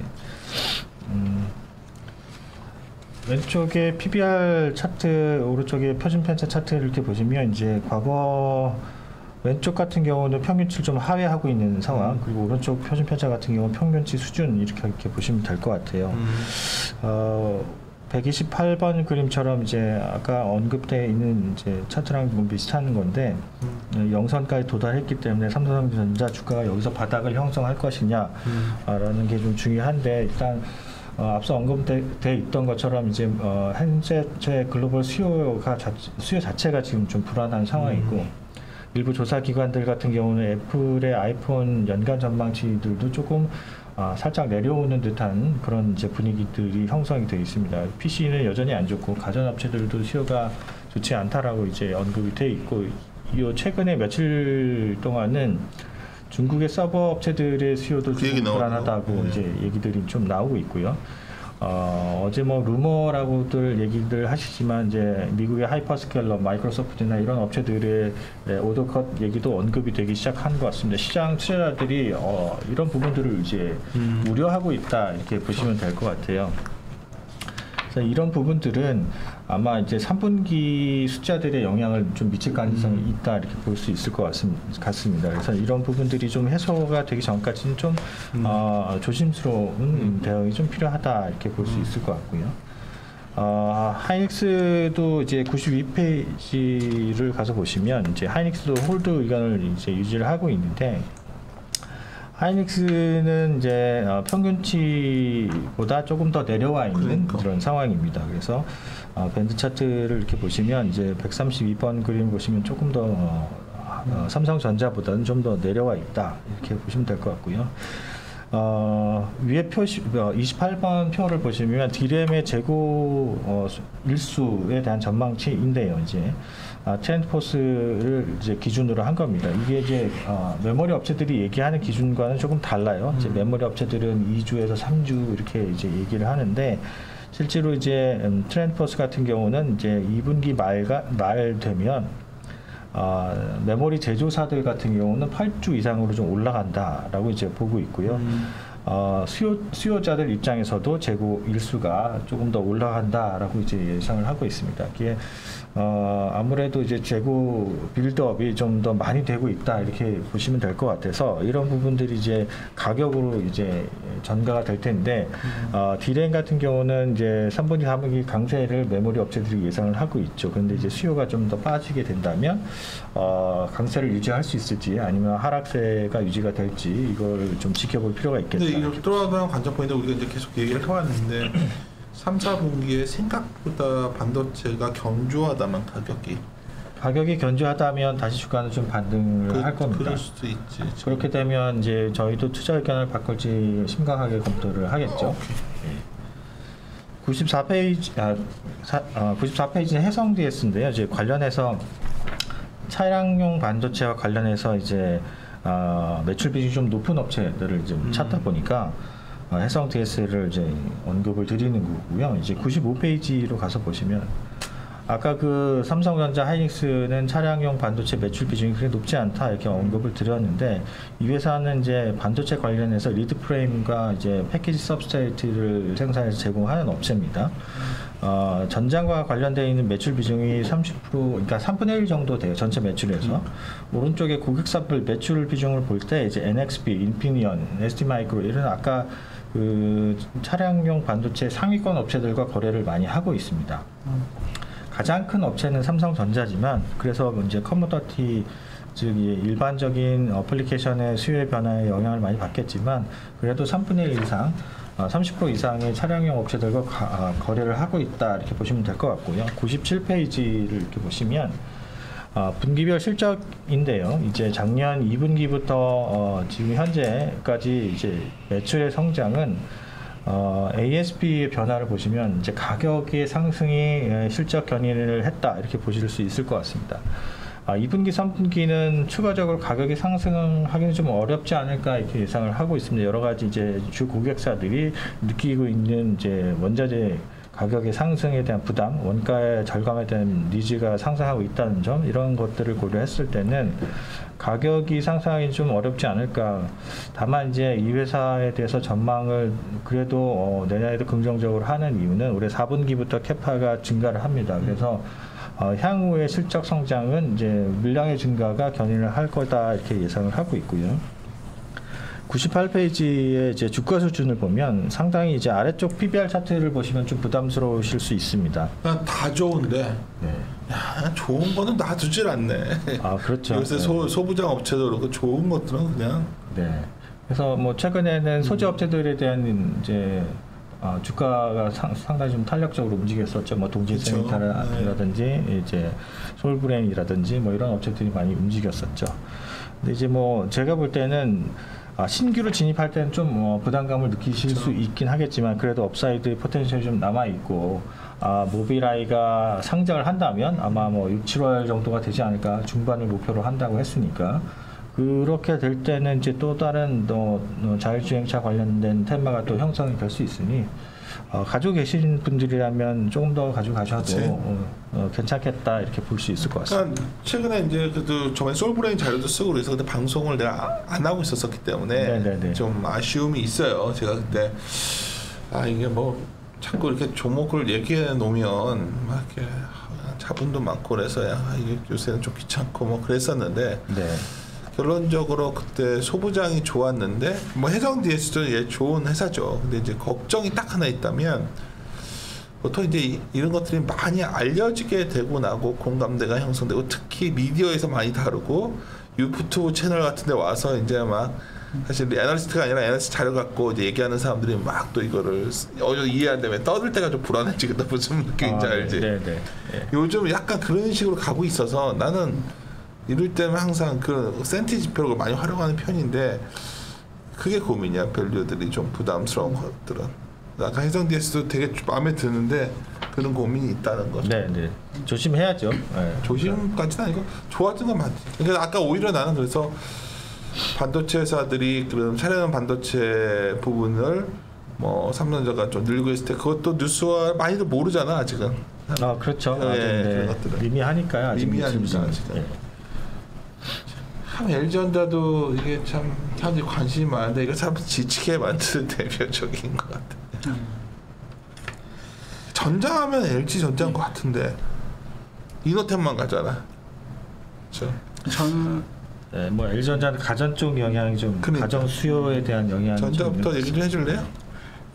왼쪽에 PBR 차트, 오른쪽에 표준 편차 차트를 이렇게 보시면 이제 과거 왼쪽 같은 경우는 평균치를 좀 하회하고 있는 상황, 그리고 오른쪽 표준 편차 같은 경우는 평균치 수준 이렇게 보시면 될 것 같아요. 128번 그림처럼 이제 아까 언급되어 있는 이제 차트랑 좀 비슷한 건데, 영선까지 도달했기 때문에 삼성전자 주가가 여기서 바닥을 형성할 것이냐라는 게 좀 중요한데, 일단 앞서 언급돼 있던 것처럼 이제 현재 글로벌 수요 자체가 지금 좀 불안한 상황이고, 일부 조사 기관들 같은 경우는 애플의 아이폰 연간 전망치들도 조금 살짝 내려오는 듯한 그런 이제 분위기들이 형성이 되어 있습니다. PC는 여전히 안 좋고 가전업체들도 수요가 좋지 않다라고 이제 언급이 되어 있고, 이 최근에 며칠 동안은 중국의 서버 업체들의 수요도 좀 불안하다고 이제 얘기들이 좀 나오고 있고요. 어제 뭐 루머라고들 얘기들 하시지만 이제 미국의 하이퍼스케일러 마이크로소프트나 이런 업체들의 오더컷 얘기도 언급이 되기 시작한 것 같습니다. 시장 투자자들이 이런 부분들을 이제 우려하고 있다 이렇게 보시면 될 것 같아요. 그래서 이런 부분들은 아마 이제 3분기 숫자들의 영향을 좀 미칠 가능성이 있다 이렇게 볼 수 있을 것 같습니다. 그래서 이런 부분들이 좀 해소가 되기 전까지는 좀 조심스러운 대응이 좀 필요하다 이렇게 볼 수 있을 것 같고요. 하이닉스도 이제 92페이지를 가서 보시면 이제 하이닉스도 홀드 의견을 이제 유지를 하고 있는데. 하이닉스는 이제 평균치보다 조금 더 내려와 있는 그런 상황입니다. 그래서 밴드 차트를 이렇게 보시면 이제 132번 그림 보시면 조금 더 삼성전자보다는 좀 더 내려와 있다 이렇게 보시면 될 것 같고요. 위에 표시 28번 표를 보시면 D램의 재고 일수에 대한 전망치인데요. 이제 트렌드포스를 이제 기준으로 한 겁니다. 이게 이제 메모리 업체들이 얘기하는 기준과는 조금 달라요. 이제 메모리 업체들은 2주에서 3주 이렇게 이제 얘기를 하는데 실제로 이제 트렌드포스 같은 경우는 이제 2분기 말 되면 메모리 제조사들 같은 경우는 8주 이상으로 좀 올라간다라고 이제 보고 있고요. 수요자들 입장에서도 재고 일수가 조금 더 올라간다라고 이제 예상을 하고 있습니다. 이게 아무래도 이제 재고 빌드업이 좀 더 많이 되고 있다 이렇게 보시면 될 것 같아서 이런 부분들이 이제 가격으로 이제 전가가 될 텐데 D램 같은 경우는 이제 3분기, 4분기 강세를 메모리 업체들이 예상을 하고 있죠. 그런데 이제 수요가 좀 더 빠지게 된다면 강세를 유지할 수 있을지 아니면 하락세가 유지가 될지 이걸 좀 지켜볼 필요가 있겠다. 근데 이렇게 또 하나 관전 포인트 우리가 이제 계속 얘기를 해왔는데 3, 4분기에 생각보다 반도체가 견조하다만 가격이 견조하다면 다시 주가는 좀 반등을 할 겁니다. 그럴 수도 있지. 그렇게 되면 이제 저희도 투자 의견을 바꿀지 심각하게 검토를 하겠죠. 94페이지는 해성 DS인데요. 이제 관련해서 차량용 반도체와 관련해서 이제 매출 비중이 좀 높은 업체들을 좀 찾다 보니까 해성 DS를 이제 언급을 드리는 거고요. 이제 95페이지로 가서 보시면 아까 그 삼성전자 하이닉스는 차량용 반도체 매출 비중이 그렇게 높지 않다 이렇게 언급을 드렸는데 이 회사는 이제 반도체 관련해서 리드 프레임과 이제 패키지 서브스트레이트를 생산해서 제공하는 업체입니다. 전장과 관련되어 있는 매출 비중이 30%, 그러니까 3분의 1 정도 돼요. 전체 매출에서. 오른쪽에 고객사별 매출 비중을 볼 때 이제 NXP, 인피니언, ST마이크로 이런 아까 그 차량용 반도체 상위권 업체들과 거래를 많이 하고 있습니다. 가장 큰 업체는 삼성전자지만 그래서 이제 커머더티 즉 일반적인 어플리케이션의 수요의 변화에 영향을 많이 받겠지만 그래도 3분의 1 이상 30% 이상의 차량용 업체들과 거래를 하고 있다 이렇게 보시면 될 것 같고요. 97페이지를 이렇게 보시면 분기별 실적인데요. 이제 작년 2분기부터 지금 현재까지 이제 매출의 성장은 ASP의 변화를 보시면 이제 가격의 상승이 실적 견인을 했다 이렇게 보실 수 있을 것 같습니다. 2분기, 3분기는 추가적으로 가격이 상승하기는 좀 어렵지 않을까 이렇게 예상을 하고 있습니다. 여러 가지 이제 주 고객사들이 느끼고 있는 이제 원자재 가격의 상승에 대한 부담, 원가의 절감에 대한 니즈가 상승하고 있다는 점 이런 것들을 고려했을 때는 가격이 상승하기 좀 어렵지 않을까. 다만 이제 이 회사에 대해서 전망을 그래도 내년에도 긍정적으로 하는 이유는 올해 4분기부터 캐파가 증가를 합니다. 그래서 향후의 실적 성장은 이제 물량의 증가가 견인을 할 거다 이렇게 예상을 하고 있고요. 98페이지의 이제 주가 수준을 보면 상당히 이제 아래쪽 PBR 차트를 보시면 좀 부담스러우실 수 있습니다. 다 좋은데, 네. 야, 좋은 거는 놔두질 않네. 그렇죠. 요새 소부장 업체도 그렇고 좋은 것들은 그냥. 네. 그래서 뭐 최근에는 소재 업체들에 대한 이제 주가가 상당히 좀 탄력적으로 움직였었죠. 뭐 동진세미타라든지 이제 솔브레인이라든지 뭐 이런 업체들이 많이 움직였었죠. 근데 이제 뭐 제가 볼 때는 신규를 진입할 때는 좀 부담감을 느끼실 수 있긴 하겠지만 그래도 업사이드 포텐셜이 좀 남아 있고 모빌아이가 상장을 한다면 아마 뭐 6, 7월 정도가 되지 않을까 중반을 목표로 한다고 했으니까 그렇게 될 때는 이제 또 다른 자율주행차 관련된 테마가 또 형성이 될 수 있으니 가지고 계신 분들이라면 조금 더 가지고 가셔도 괜찮겠다 이렇게 볼 수 있을 것 같습니다. 그러니까 최근에 이제 그래도 저번에 솔브레인 자료도 쓰고 그래서 그때 방송을 내가 안 하고 있었기 때문에 네네네. 좀 아쉬움이 있어요. 제가 그때 이게 뭐 자꾸 이렇게 종목을 얘기해 놓으면 막 이렇게 자본도 많고 그래서 이게 요새는 좀 귀찮고 뭐 그랬었는데 네. 결론적으로 그때 소부장이 좋았는데 뭐 해성 DS도 좋은 회사죠. 근데 이제 걱정이 딱 하나 있다면 보통 이제 이런 것들이 많이 알려지게 되고 나고 공감대가 형성되고 특히 미디어에서 많이 다루고 유튜브 채널 같은 데 와서 이제 막 사실 애널리스트가 아니라 애널리스트 자료 갖고 이제 얘기하는 사람들이 막 또 이거를 이해 안 되면 떠들 때가 좀 불안해지거든. 무슨 느낌인지 알지? 네네. 요즘 약간 그런 식으로 가고 있어서 나는 이럴 때는 항상 그 센티 지표를 많이 활용하는 편인데 그게 고민이야. 밸류들이 좀 부담스러운 것들은. 아까 해성 DS도 되게 마음에 드는데 그런 고민이 있다는 거죠. 네네. 조심해야죠. 네. 조심까지는 아니고 좋아지는 건 맞지. 그러니까 아까 오히려 나는 그래서 반도체 회사들이 그런 차량용 반도체 부분을 뭐 삼성전자가 좀 늘고 있을 때 그것도 뉴스와 많이들 모르잖아 아직은. 그렇죠. 네, 그런 것들은. 미미하니까요. 아직 미미하니까 아직은. 네. 참 LG전자도 이게 참 사람들이 관심이 많은데 이거 참 지치게 만드는 대표적인 것 같아. 전자하면 LG전자인 것 같은데 이노텍만 가잖아. 그렇죠? 저는 네, 뭐 LG전자는 가전 쪽 영향이 좀 가정 수요에 대한 영향이 전자부터 얘기 좀 해줄래요?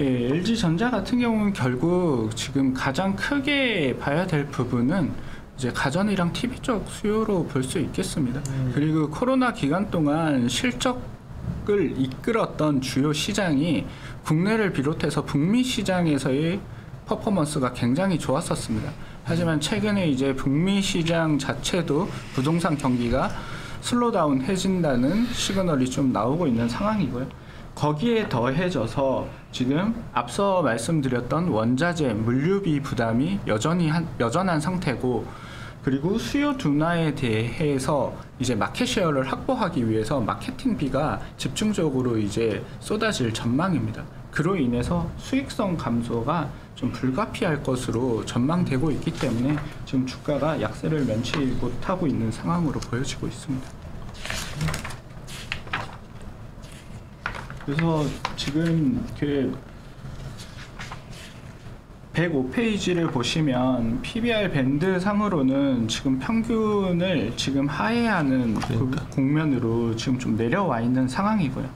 예, LG전자 같은 경우는 결국 지금 가장 크게 봐야 될 부분은 이제 가전이랑 TV 쪽 수요로 볼 수 있겠습니다. 그리고 코로나 기간 동안 실적을 이끌었던 주요 시장이 국내를 비롯해서 북미 시장에서의 퍼포먼스가 굉장히 좋았었습니다. 하지만 최근에 이제 북미 시장 자체도 부동산 경기가 슬로다운 해진다는 시그널이 좀 나오고 있는 상황이고요. 거기에 더해져서 지금 앞서 말씀드렸던 원자재, 물류비 부담이 여전한 상태고 그리고 수요 둔화에 대해서 이제 마켓 쉐어를 확보하기 위해서 마케팅비가 집중적으로 이제 쏟아질 전망입니다. 그로 인해서 수익성 감소가 좀 불가피할 것으로 전망되고 있기 때문에 지금 주가가 약세를 면치 못하고 있는 상황으로 보여지고 있습니다. 그래서 지금 그 105페이지를 보시면 PBR 밴드 상으로는 지금 평균을 지금 하회하는 그러니까. 국면으로 지금 좀 내려와 있는 상황이고요.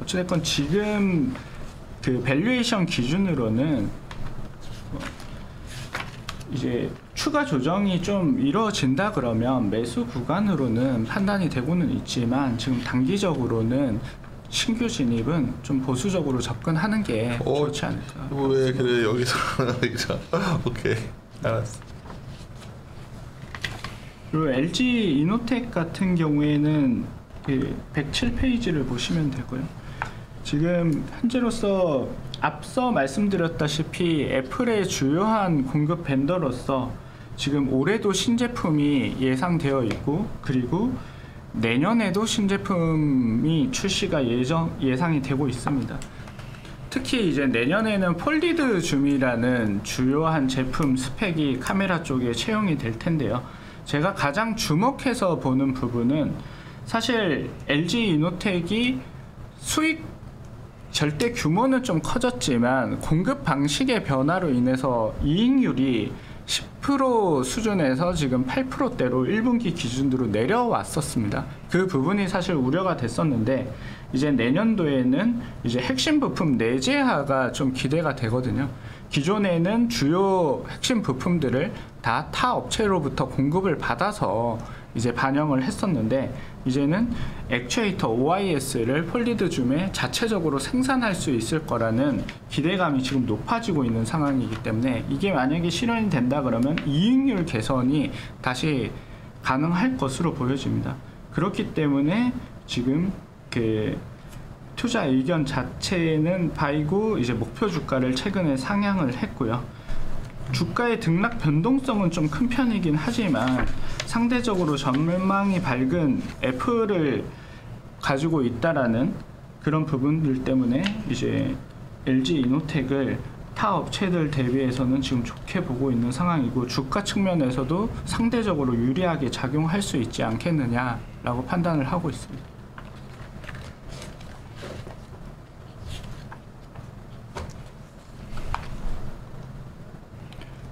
어찌됐건 지금 그 밸류에이션 기준으로는 이제 추가 조정이 좀 이루어진다 그러면 매수 구간으로는 판단이 되고는 있지만 지금 단기적으로는 신규 진입은 좀 보수적으로 접근하는 게 좋지 않을까. 왜 그래 여기서 오케이 알았어. 그리고 LG 이노텍 같은 경우에는 그 107페이지를 보시면 되고요. 지금 현재로서 앞서 말씀드렸다시피 애플의 주요한 공급 벤더로서 지금 올해도 신제품이 예상되어 있고 그리고 내년에도 신제품이 출시가 예상이 되고 있습니다. 특히 이제 내년에는 폴리드 줌이라는 주요한 제품 스펙이 카메라 쪽에 채용이 될 텐데요. 제가 가장 주목해서 보는 부분은 사실 LG 이노텍이 수익 절대 규모는 좀 커졌지만 공급 방식의 변화로 인해서 이익률이 10% 수준에서 지금 8%대로 1분기 기준으로 내려왔었습니다. 그 부분이 사실 우려가 됐었는데 이제 내년도에는 이제 핵심 부품 내재화가 좀 기대가 되거든요. 기존에는 주요 핵심 부품들을 다 타 업체로부터 공급을 받아서 이제 반영을 했었는데 이제는 액추에이터 OIS를 폴리드 줌에 자체적으로 생산할 수 있을 거라는 기대감이 지금 높아지고 있는 상황이기 때문에 이게 만약에 실현이 된다 그러면 이익률 개선이 다시 가능할 것으로 보여집니다. 그렇기 때문에 지금 그 투자 의견 자체는 바이고 이제 목표 주가를 최근에 상향을 했고요. 주가의 등락 변동성은 좀 큰 편이긴 하지만 상대적으로 전망이 밝은 애플을 가지고 있다라는 그런 부분들 때문에 이제 LG 이노텍을 타 업체들 대비해서는 지금 좋게 보고 있는 상황이고 주가 측면에서도 상대적으로 유리하게 작용할 수 있지 않겠느냐라고 판단을 하고 있습니다.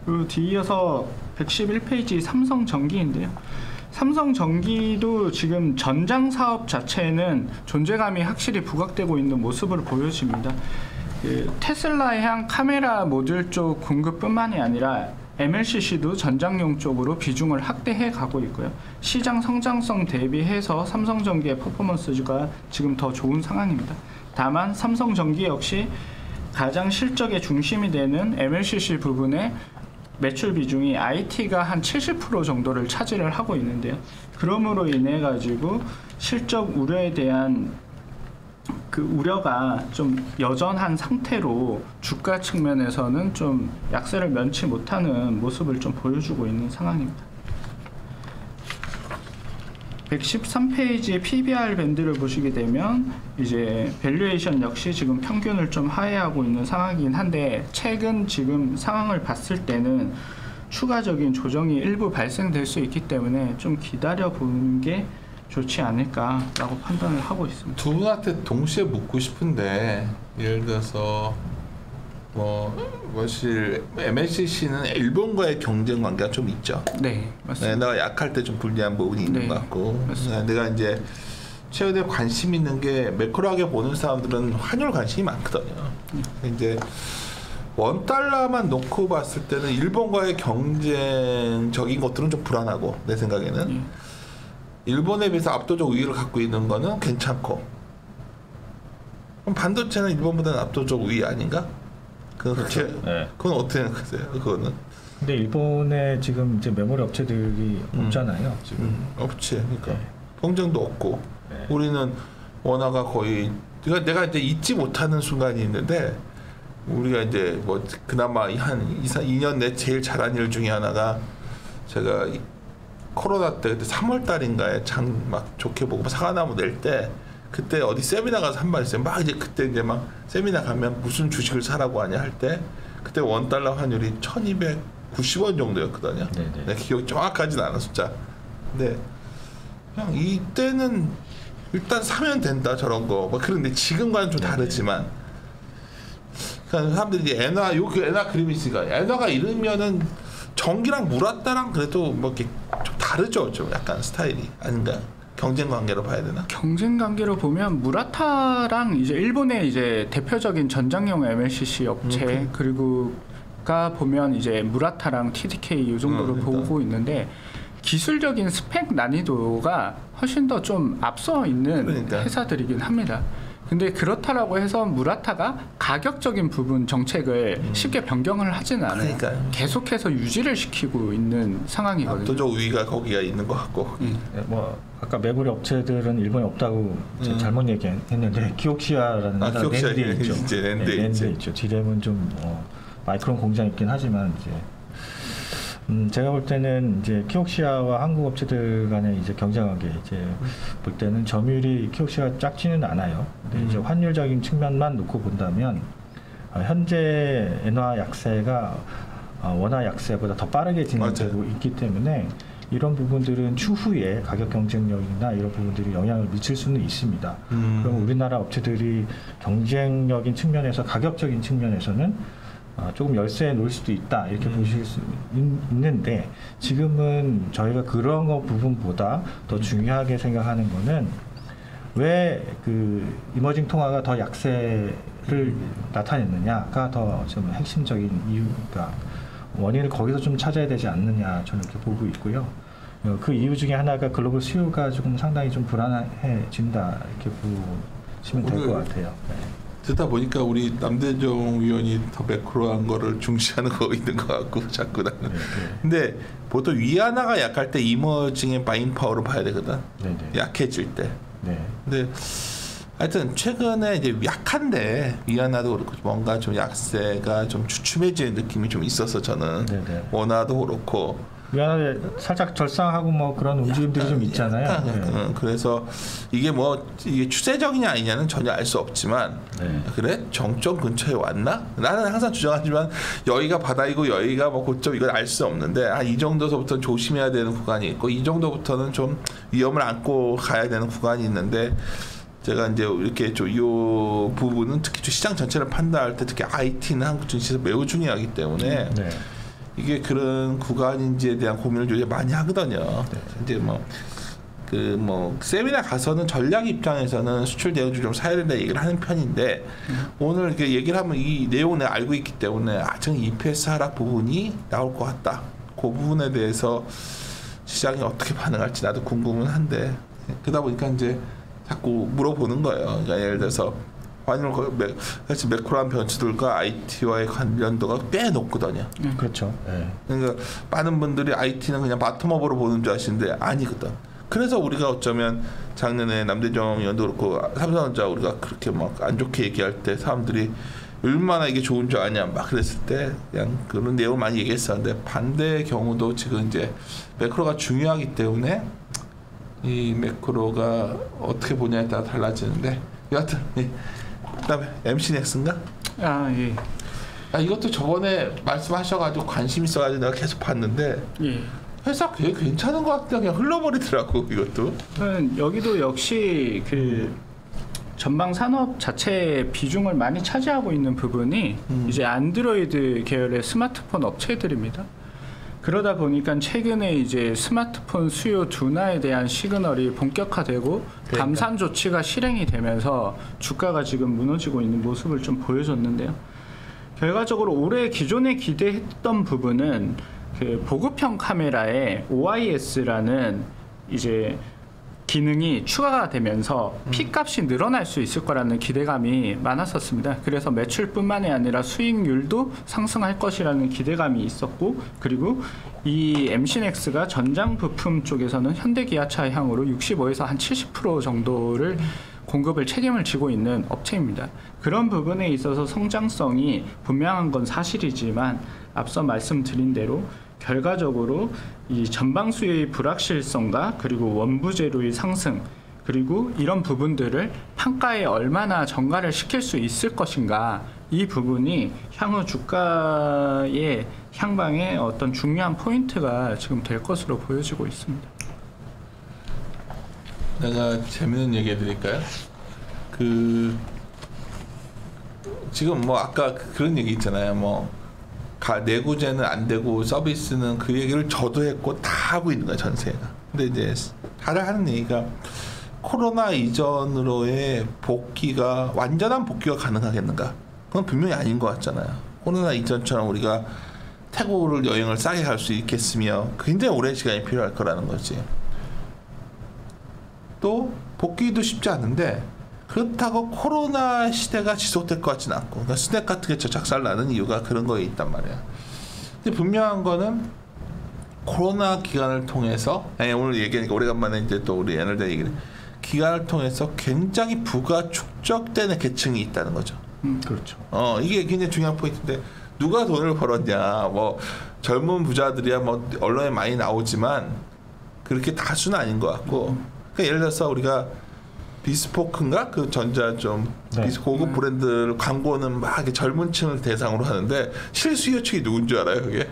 그리고 뒤이어서 111페이지 삼성전기인데요. 삼성전기도 지금 전장 사업 자체는 존재감이 확실히 부각되고 있는 모습을 보여집니다. 그 테슬라에 한 카메라 모듈 쪽 공급뿐만이 아니라 MLCC도 전장용 쪽으로 비중을 확대해 가고 있고요. 시장 성장성 대비해서 삼성전기의 퍼포먼스가 지금 더 좋은 상황입니다. 다만 삼성전기 역시 가장 실적의 중심이 되는 MLCC 부분에 매출 비중이 IT가 한 70% 정도를 차지를 하고 있는데요. 그러므로 인해 가지고 실적 우려에 대한 그 우려가 좀 여전한 상태로 주가 측면에서는 좀 약세를 면치 못하는 모습을 좀 보여주고 있는 상황입니다. 113페이지의 PBR 밴드를 보시게 되면 이제 밸류에이션 역시 지금 평균을 좀 하회하고 있는 상황이긴 한데 최근 지금 상황을 봤을 때는 추가적인 조정이 일부 발생될 수 있기 때문에 좀 기다려 보는 게 좋지 않을까라고 판단을 하고 있습니다. 두 분한테 동시에 묻고 싶은데 예를 들어서 사실 MLCC는 일본과의 경쟁 관계가 좀 있죠. 네, 맞습니다. 내가 약할 때 좀 불리한 부분이 있는 것 같고, 내가 이제 최근에 관심 있는 게 매크로하게 보는 사람들은 환율 관심이 많거든요. 이제 $1만 놓고 봤을 때는 일본과의 경쟁적인 것들은 좀 불안하고 내 생각에는 일본에 비해서 압도적 우위를 갖고 있는 거는 괜찮고, 그럼 반도체는 일본보다는 압도적 우위 아닌가? 그렇죠. 네. 그건 어떻게 생각하세요? 그거는? 근데 일본에 지금 이제 메모리 업체들이 없잖아요. 지금 없지. 그러니까 경쟁도 없고, 우리는 원화가 거의 내가 이제 잊지 못하는 순간이 있는데, 우리가 이제 뭐 그나마 한 2년 내 제일 잘한 일 중에 하나가 제가 코로나 때 그때 3월 달인가에 장 막 좋게 보고 사과나무 낼 때 그때 어디 세미나 가서 한 말 있어요. 막 이제 그때 이제 막 세미나 가면 무슨 주식을 사라고 하냐 할 때 그때 $1 환율이 1,290원 정도였거든요. 내 기억이 정확하진 않아 숫자. 근데 그냥 이때는 일단 사면 된다 저런 거. 뭐 그런데 지금과는 좀 다르지만, 그러니까 사람들이 이제 엔화 그림이 있으니까 엔화가 이르면은 전기랑 무라타랑 그래도 뭐 이렇게 좀 다르죠, 좀 약간 스타일이 아닌가? 경쟁 관계로 봐야 되나? 경쟁 관계로 보면 무라타랑 이제 일본의 이제 대표적인 전장용 MLCC 업체 그리고가 보면 이제 무라타랑 TDK 이 정도로 보고 있는데 기술적인 스펙 난이도가 훨씬 더 좀 앞서 있는 회사들이긴 합니다. 근데 그렇다라고 해서 무라타가 가격적인 부분 정책을 쉽게 변경을 하지는 않아요. 계속해서 유지를 시키고 있는 상황이거든요. 압도적 우위가 거기가 있는 것 같고. 뭐 아까 메모리 업체들은 일본에 없다고 잘못 얘기했는데 키옥시아라는 낸드에 있죠. 낸드에 있죠. 디램은 좀 마이크론 공장이 있긴 하지만 이제 제가 볼 때는 이제 키옥시아와 한국 업체들 간의 이제 경쟁하게 이제 볼 때는 점유율이 키옥시아가 작지는 않아요. 근데 이제 환율적인 측면만 놓고 본다면 현재 엔화 약세가 원화 약세보다 더 빠르게 진행되고 있기 때문에 이런 부분들은 추후에 가격 경쟁력이나 이런 부분들이 영향을 미칠 수는 있습니다. 그럼 우리나라 업체들이 경쟁력인 측면에서 가격적인 측면에서는 조금 열세에 놓을 수도 있다 이렇게 보실 수 있는데, 지금은 저희가 그런 거 부분보다 더 중요하게 생각하는 거는 왜 그 이머징 통화가 더 약세를 나타냈느냐가 더 좀 핵심적인 이유가 원인을 거기서 좀 찾아야 되지 않느냐 저는 이렇게 보고 있고요. 그 이유 중에 하나가 글로벌 수요가 조금 상당히 좀 불안해진다 이렇게 보시면 될 것 같아요. 듣다 보니까 우리 남대정 위원이 더 매크로한 거를 중시하는 거 있는 것 같고 자꾸 나는. 근데 보통 위안화가 약할 때 이머징의 바잉 파워로 봐야 되거든. 약해질 때. 근데 하여튼 최근에 이제 약한데 위안화도 그렇고 뭔가 좀 약세가 좀 주춤해지는 느낌이 좀 있어서 저는 원화도 그렇고 미안하게 살짝 절상하고 뭐 그런 움직임들이 좀 있잖아요. 네. 그래서 이게 이게 추세적이냐 아니냐는 전혀 알 수 없지만 네. 그래 정점 근처에 왔나? 나는 항상 주장하지만 여기가 바닥이고 여기가 뭐 고점 이걸 알 수 없는데 이 정도서부터는 조심해야 되는 구간이 있고 이 정도부터는 좀 위험을 안고 가야 되는 구간이 있는데 제가 이제 이렇게 좀 이 부분은 특히 시장 전체를 판단할 때 특히 IT는 한국 증시에서 매우 중요하기 때문에. 네. 이게 그런 구간인지에 대한 고민을 요새 많이 하거든요. 네. 이제 세미나 가서는 전략 입장에서는 수출 대응주 좀 사야 된다 얘기를 하는 편인데 오늘 이렇게 얘기를 하면 이 내용을 내가 알고 있기 때문에 지금 EPS 하락 부분이 나올 것 같다. 그 부분에 대해서 시장이 어떻게 반응할지 나도 궁금은 한데 그러다 보니까 이제 자꾸 물어보는 거예요. 그러니까 예를 들어서 환율 같이 매크로한 변수들과 IT와의 관련도가 꽤 높거든요. 그렇죠. 네. 그러니까 많은 분들이 IT는 그냥 바텀업으로 보는 줄 아시는데 아니거든. 그래서 우리가 어쩌면 작년에 남대정 의원도 그렇고 삼성전자 우리가 그렇게 막 안 좋게 얘기할 때 사람들이 얼마나 이게 좋은 줄 아냐 막 그랬을 때 그냥 그런 내용을 많이 얘기했었는데 반대의 경우도 지금 이제 매크로가 중요하기 때문에 이 매크로가 어떻게 보냐에 따라 달라지는데 여하튼 그다음에 MC넥스인가? 예. 이것도 저번에 말씀하셔가지고 관심 있어가지고 내가 계속 봤는데 예. 회사 되게 괜찮은 것 같다 그냥 흘러버리더라고 이것도. 여기도 역시 그 전방 산업 자체의 비중을 많이 차지하고 있는 부분이 이제 안드로이드 계열의 스마트폰 업체들입니다. 그러다 보니까 최근에 이제 스마트폰 수요 둔화에 대한 시그널이 본격화되고 감산 조치가 실행이 되면서 주가가 지금 무너지고 있는 모습을 좀 보여줬는데요. 결과적으로 올해 기존에 기대했던 부분은 그 보급형 카메라에 OIS라는 이제 기능이 추가가 되면서 P값이 늘어날 수 있을 거라는 기대감이 많았었습니다. 그래서 매출뿐만이 아니라 수익률도 상승할 것이라는 기대감이 있었고 그리고 이 MC넥스가 전장 부품 쪽에서는 현대기아차 향으로 65에서 한 70% 정도를 공급을 책임을 지고 있는 업체입니다. 그런 부분에 있어서 성장성이 분명한 건 사실이지만 앞서 말씀드린 대로 결과적으로 이 전방 수요의 불확실성과 그리고 원부 재료의 상승 그리고 이런 부분들을 판가에 얼마나 전가를 시킬 수 있을 것인가 이 부분이 향후 주가의 향방의 어떤 중요한 포인트가 지금 될 것으로 보여지고 있습니다. 내가 재밌는 얘기 해드릴까요? 지금 뭐 아까 그런 얘기 있잖아요. 내구재는 안 되고 서비스는 그 얘기를 저도 했고 다 하고 있는 거야 전세가. 근데 이제 다들 하는 얘기가 코로나 이전으로의 복귀가 완전한 복귀가 가능하겠는가? 그건 분명히 아닌 것 같잖아요. 코로나 이전처럼 우리가 태국을 여행을 싸게 갈 수 있겠으며 굉장히 오랜 시간이 필요할 거라는 거지. 또 복귀도 쉽지 않은데 그렇다고 코로나 시대가 지속될 것 같지는 않고 그러니까 스낵 같은 게 작살나는 이유가 그런 거에 있단 말이야. 근데 분명한 거는 코로나 기간을 통해서 오늘 얘기하니까 오래간만에 이제 또 우리 애널대 얘기를 기간을 통해서 굉장히 부가 축적되는 계층이 있다는 거죠. 그렇죠. 이게 굉장히 중요한 포인트인데 누가 돈을 벌었냐 젊은 부자들이야 언론에 많이 나오지만 그렇게 다수는 아닌 것 같고 그러니까 예를 들어서 우리가 비스포크인가 그 전자 고급 브랜드 광고는 막 젊은 층을 대상으로 하는데 실수요 측이 누군 줄 알아요 그게?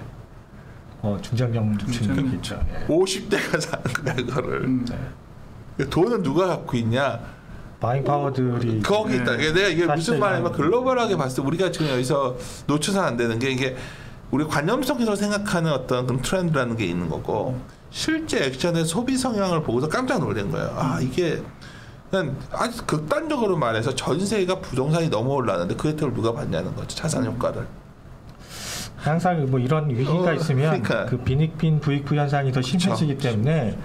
중장년층이 있죠. 50대가 사는 거야 그거를. 돈은 누가 갖고 있냐? 바잉 파워들이 거기 있다. 내가 이게 무슨 말이냐면 글로벌하게 봤을 때 우리가 지금 여기서 놓쳐서는 안 되는 게 이게 우리 관념속에서 생각하는 어떤 그런 트렌드라는 게 있는 거고 실제 액션의 소비 성향을 보고서 깜짝 놀란 거예요. 이게 그냥 아주 극단적으로 말해서 전세가 부동산이 너무 올랐는데 그 혜택을 누가 받냐는 거죠. 자산 효과를. 항상 이런 위기가 있으면 그러니까. 그 빈익빈 부익부 현상이 더 심해지기 때문에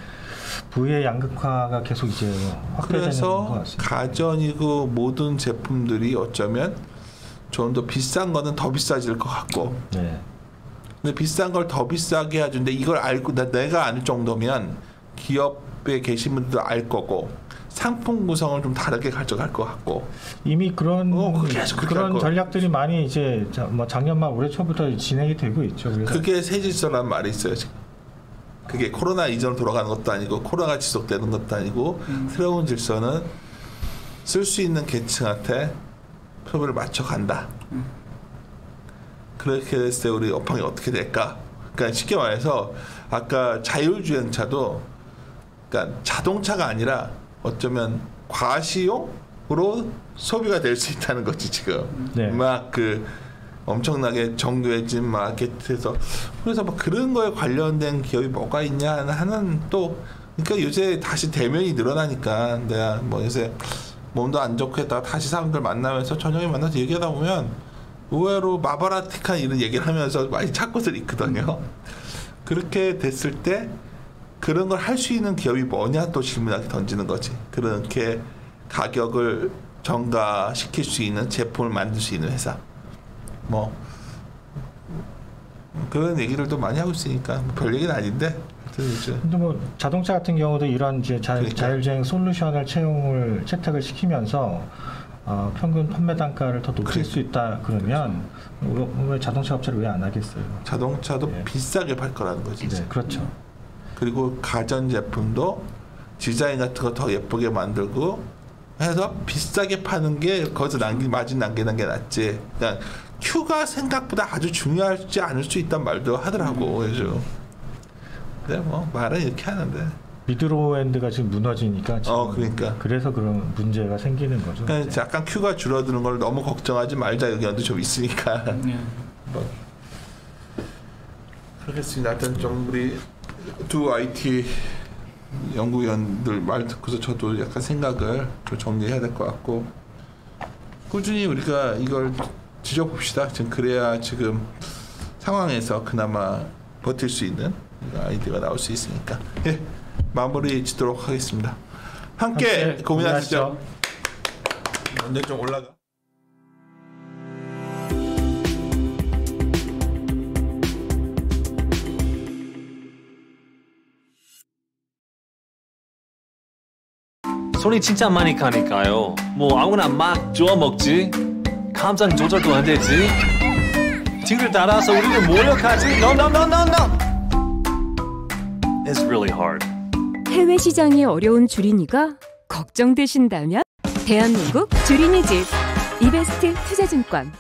부의 양극화가 계속 이제 확대되는 것 같습니다. 그래서 가전이고 모든 제품들이 어쩌면 좀 더 비싼 거는 더 비싸질 것 같고. 근데 비싼 걸 더 비싸게 해주는데 이걸 알고 내가 알 정도면 기업에 계신 분들도 알 거고 상품 구성을 좀 다르게 가져갈 것 같고 이미 그런 전략들이 많이 이제 작년 말 올해 초부터 진행이 되고 있죠. 그래서 그게 새 질서란 말이 있어요 지금. 그게 코로나 이전으로 돌아가는 것도 아니고 코로나가 지속되는 것도 아니고 새로운 질서는 쓸 수 있는 계층한테 표를 맞춰간다. 그렇게 됐을 때 우리 업황이 어떻게 될까? 그러니까 쉽게 말해서 아까 자율주행차도 그러니까 자동차가 아니라 어쩌면 과시용으로 소비가 될 수 있다는 거지 지금. 네. 막 그 엄청나게 정교해진 마케트에서 그래서 막 그런 거에 관련된 기업이 뭐가 있냐 하는 또 그러니까 요새 다시 대면이 늘어나니까 내가 뭐 요새 몸도 안 좋고 했다가 다시 사람들 만나면서 저녁에 만나서 얘기하다 보면 의외로 마바라틱한 이런 얘기를 하면서 많이 찾고들 있거든요. 그렇게 됐을 때 그런 걸 할 수 있는 기업이 뭐냐 또 질문하게 던지는 거지. 그렇게 가격을 정가시킬 수 있는 제품을 만들 수 있는 회사. 뭐 그런 얘기를 또 많이 하고 있으니까 별 얘기는 아닌데. 근데 뭐 자동차 같은 경우도 이런 이제 자율주행 솔루션을 채택을 시키면서 평균 판매 단가를 더 높일 수 있다 그러면 왜 자동차 업체를 왜 안 하겠어요? 자동차도 비싸게 팔 거라는 거지. 네, 그렇죠. 그리고 가전 제품도 디자인 같은 거 더 예쁘게 만들고 해서 비싸게 파는 게 거기서 마진 남기는 게 낫지. 그냥 큐가 생각보다 아주 중요하지 않을 수 있단 말도 하더라고 요즘. 근데 뭐 말은 이렇게 하는데. 미드로엔드가 지금 무너지니까 지금 그러니까 그래서 그런 문제가 생기는 거죠. 그러니까 약간 큐가 줄어드는 걸 너무 걱정하지 말자 의견도 좀 있으니까. 뭐. 그렇겠습니다. 하여튼 좀 우리 두 IT 연구위원들 말 듣고서 저도 약간 생각을 좀 정리해야 될 것 같고 꾸준히 우리가 이걸 지져봅시다. 지금 그래야 지금 상황에서 그나마 버틸 수 있는 아이디어가 나올 수 있으니까. 예, 마무리 짓도록 하겠습니다. 함께 고민하시죠. 언제 좀 올라가. 손이 진짜 많이 가니까요. 뭐 아무나 막 주워 먹지. 감정 조절도 안 되지. 팅을 따라서 우리를 모욕하지. No. It's really hard. 해외 시장이 어려운 주린이가 걱정되신다면 대한민국 주린이집 이베스트 투자증권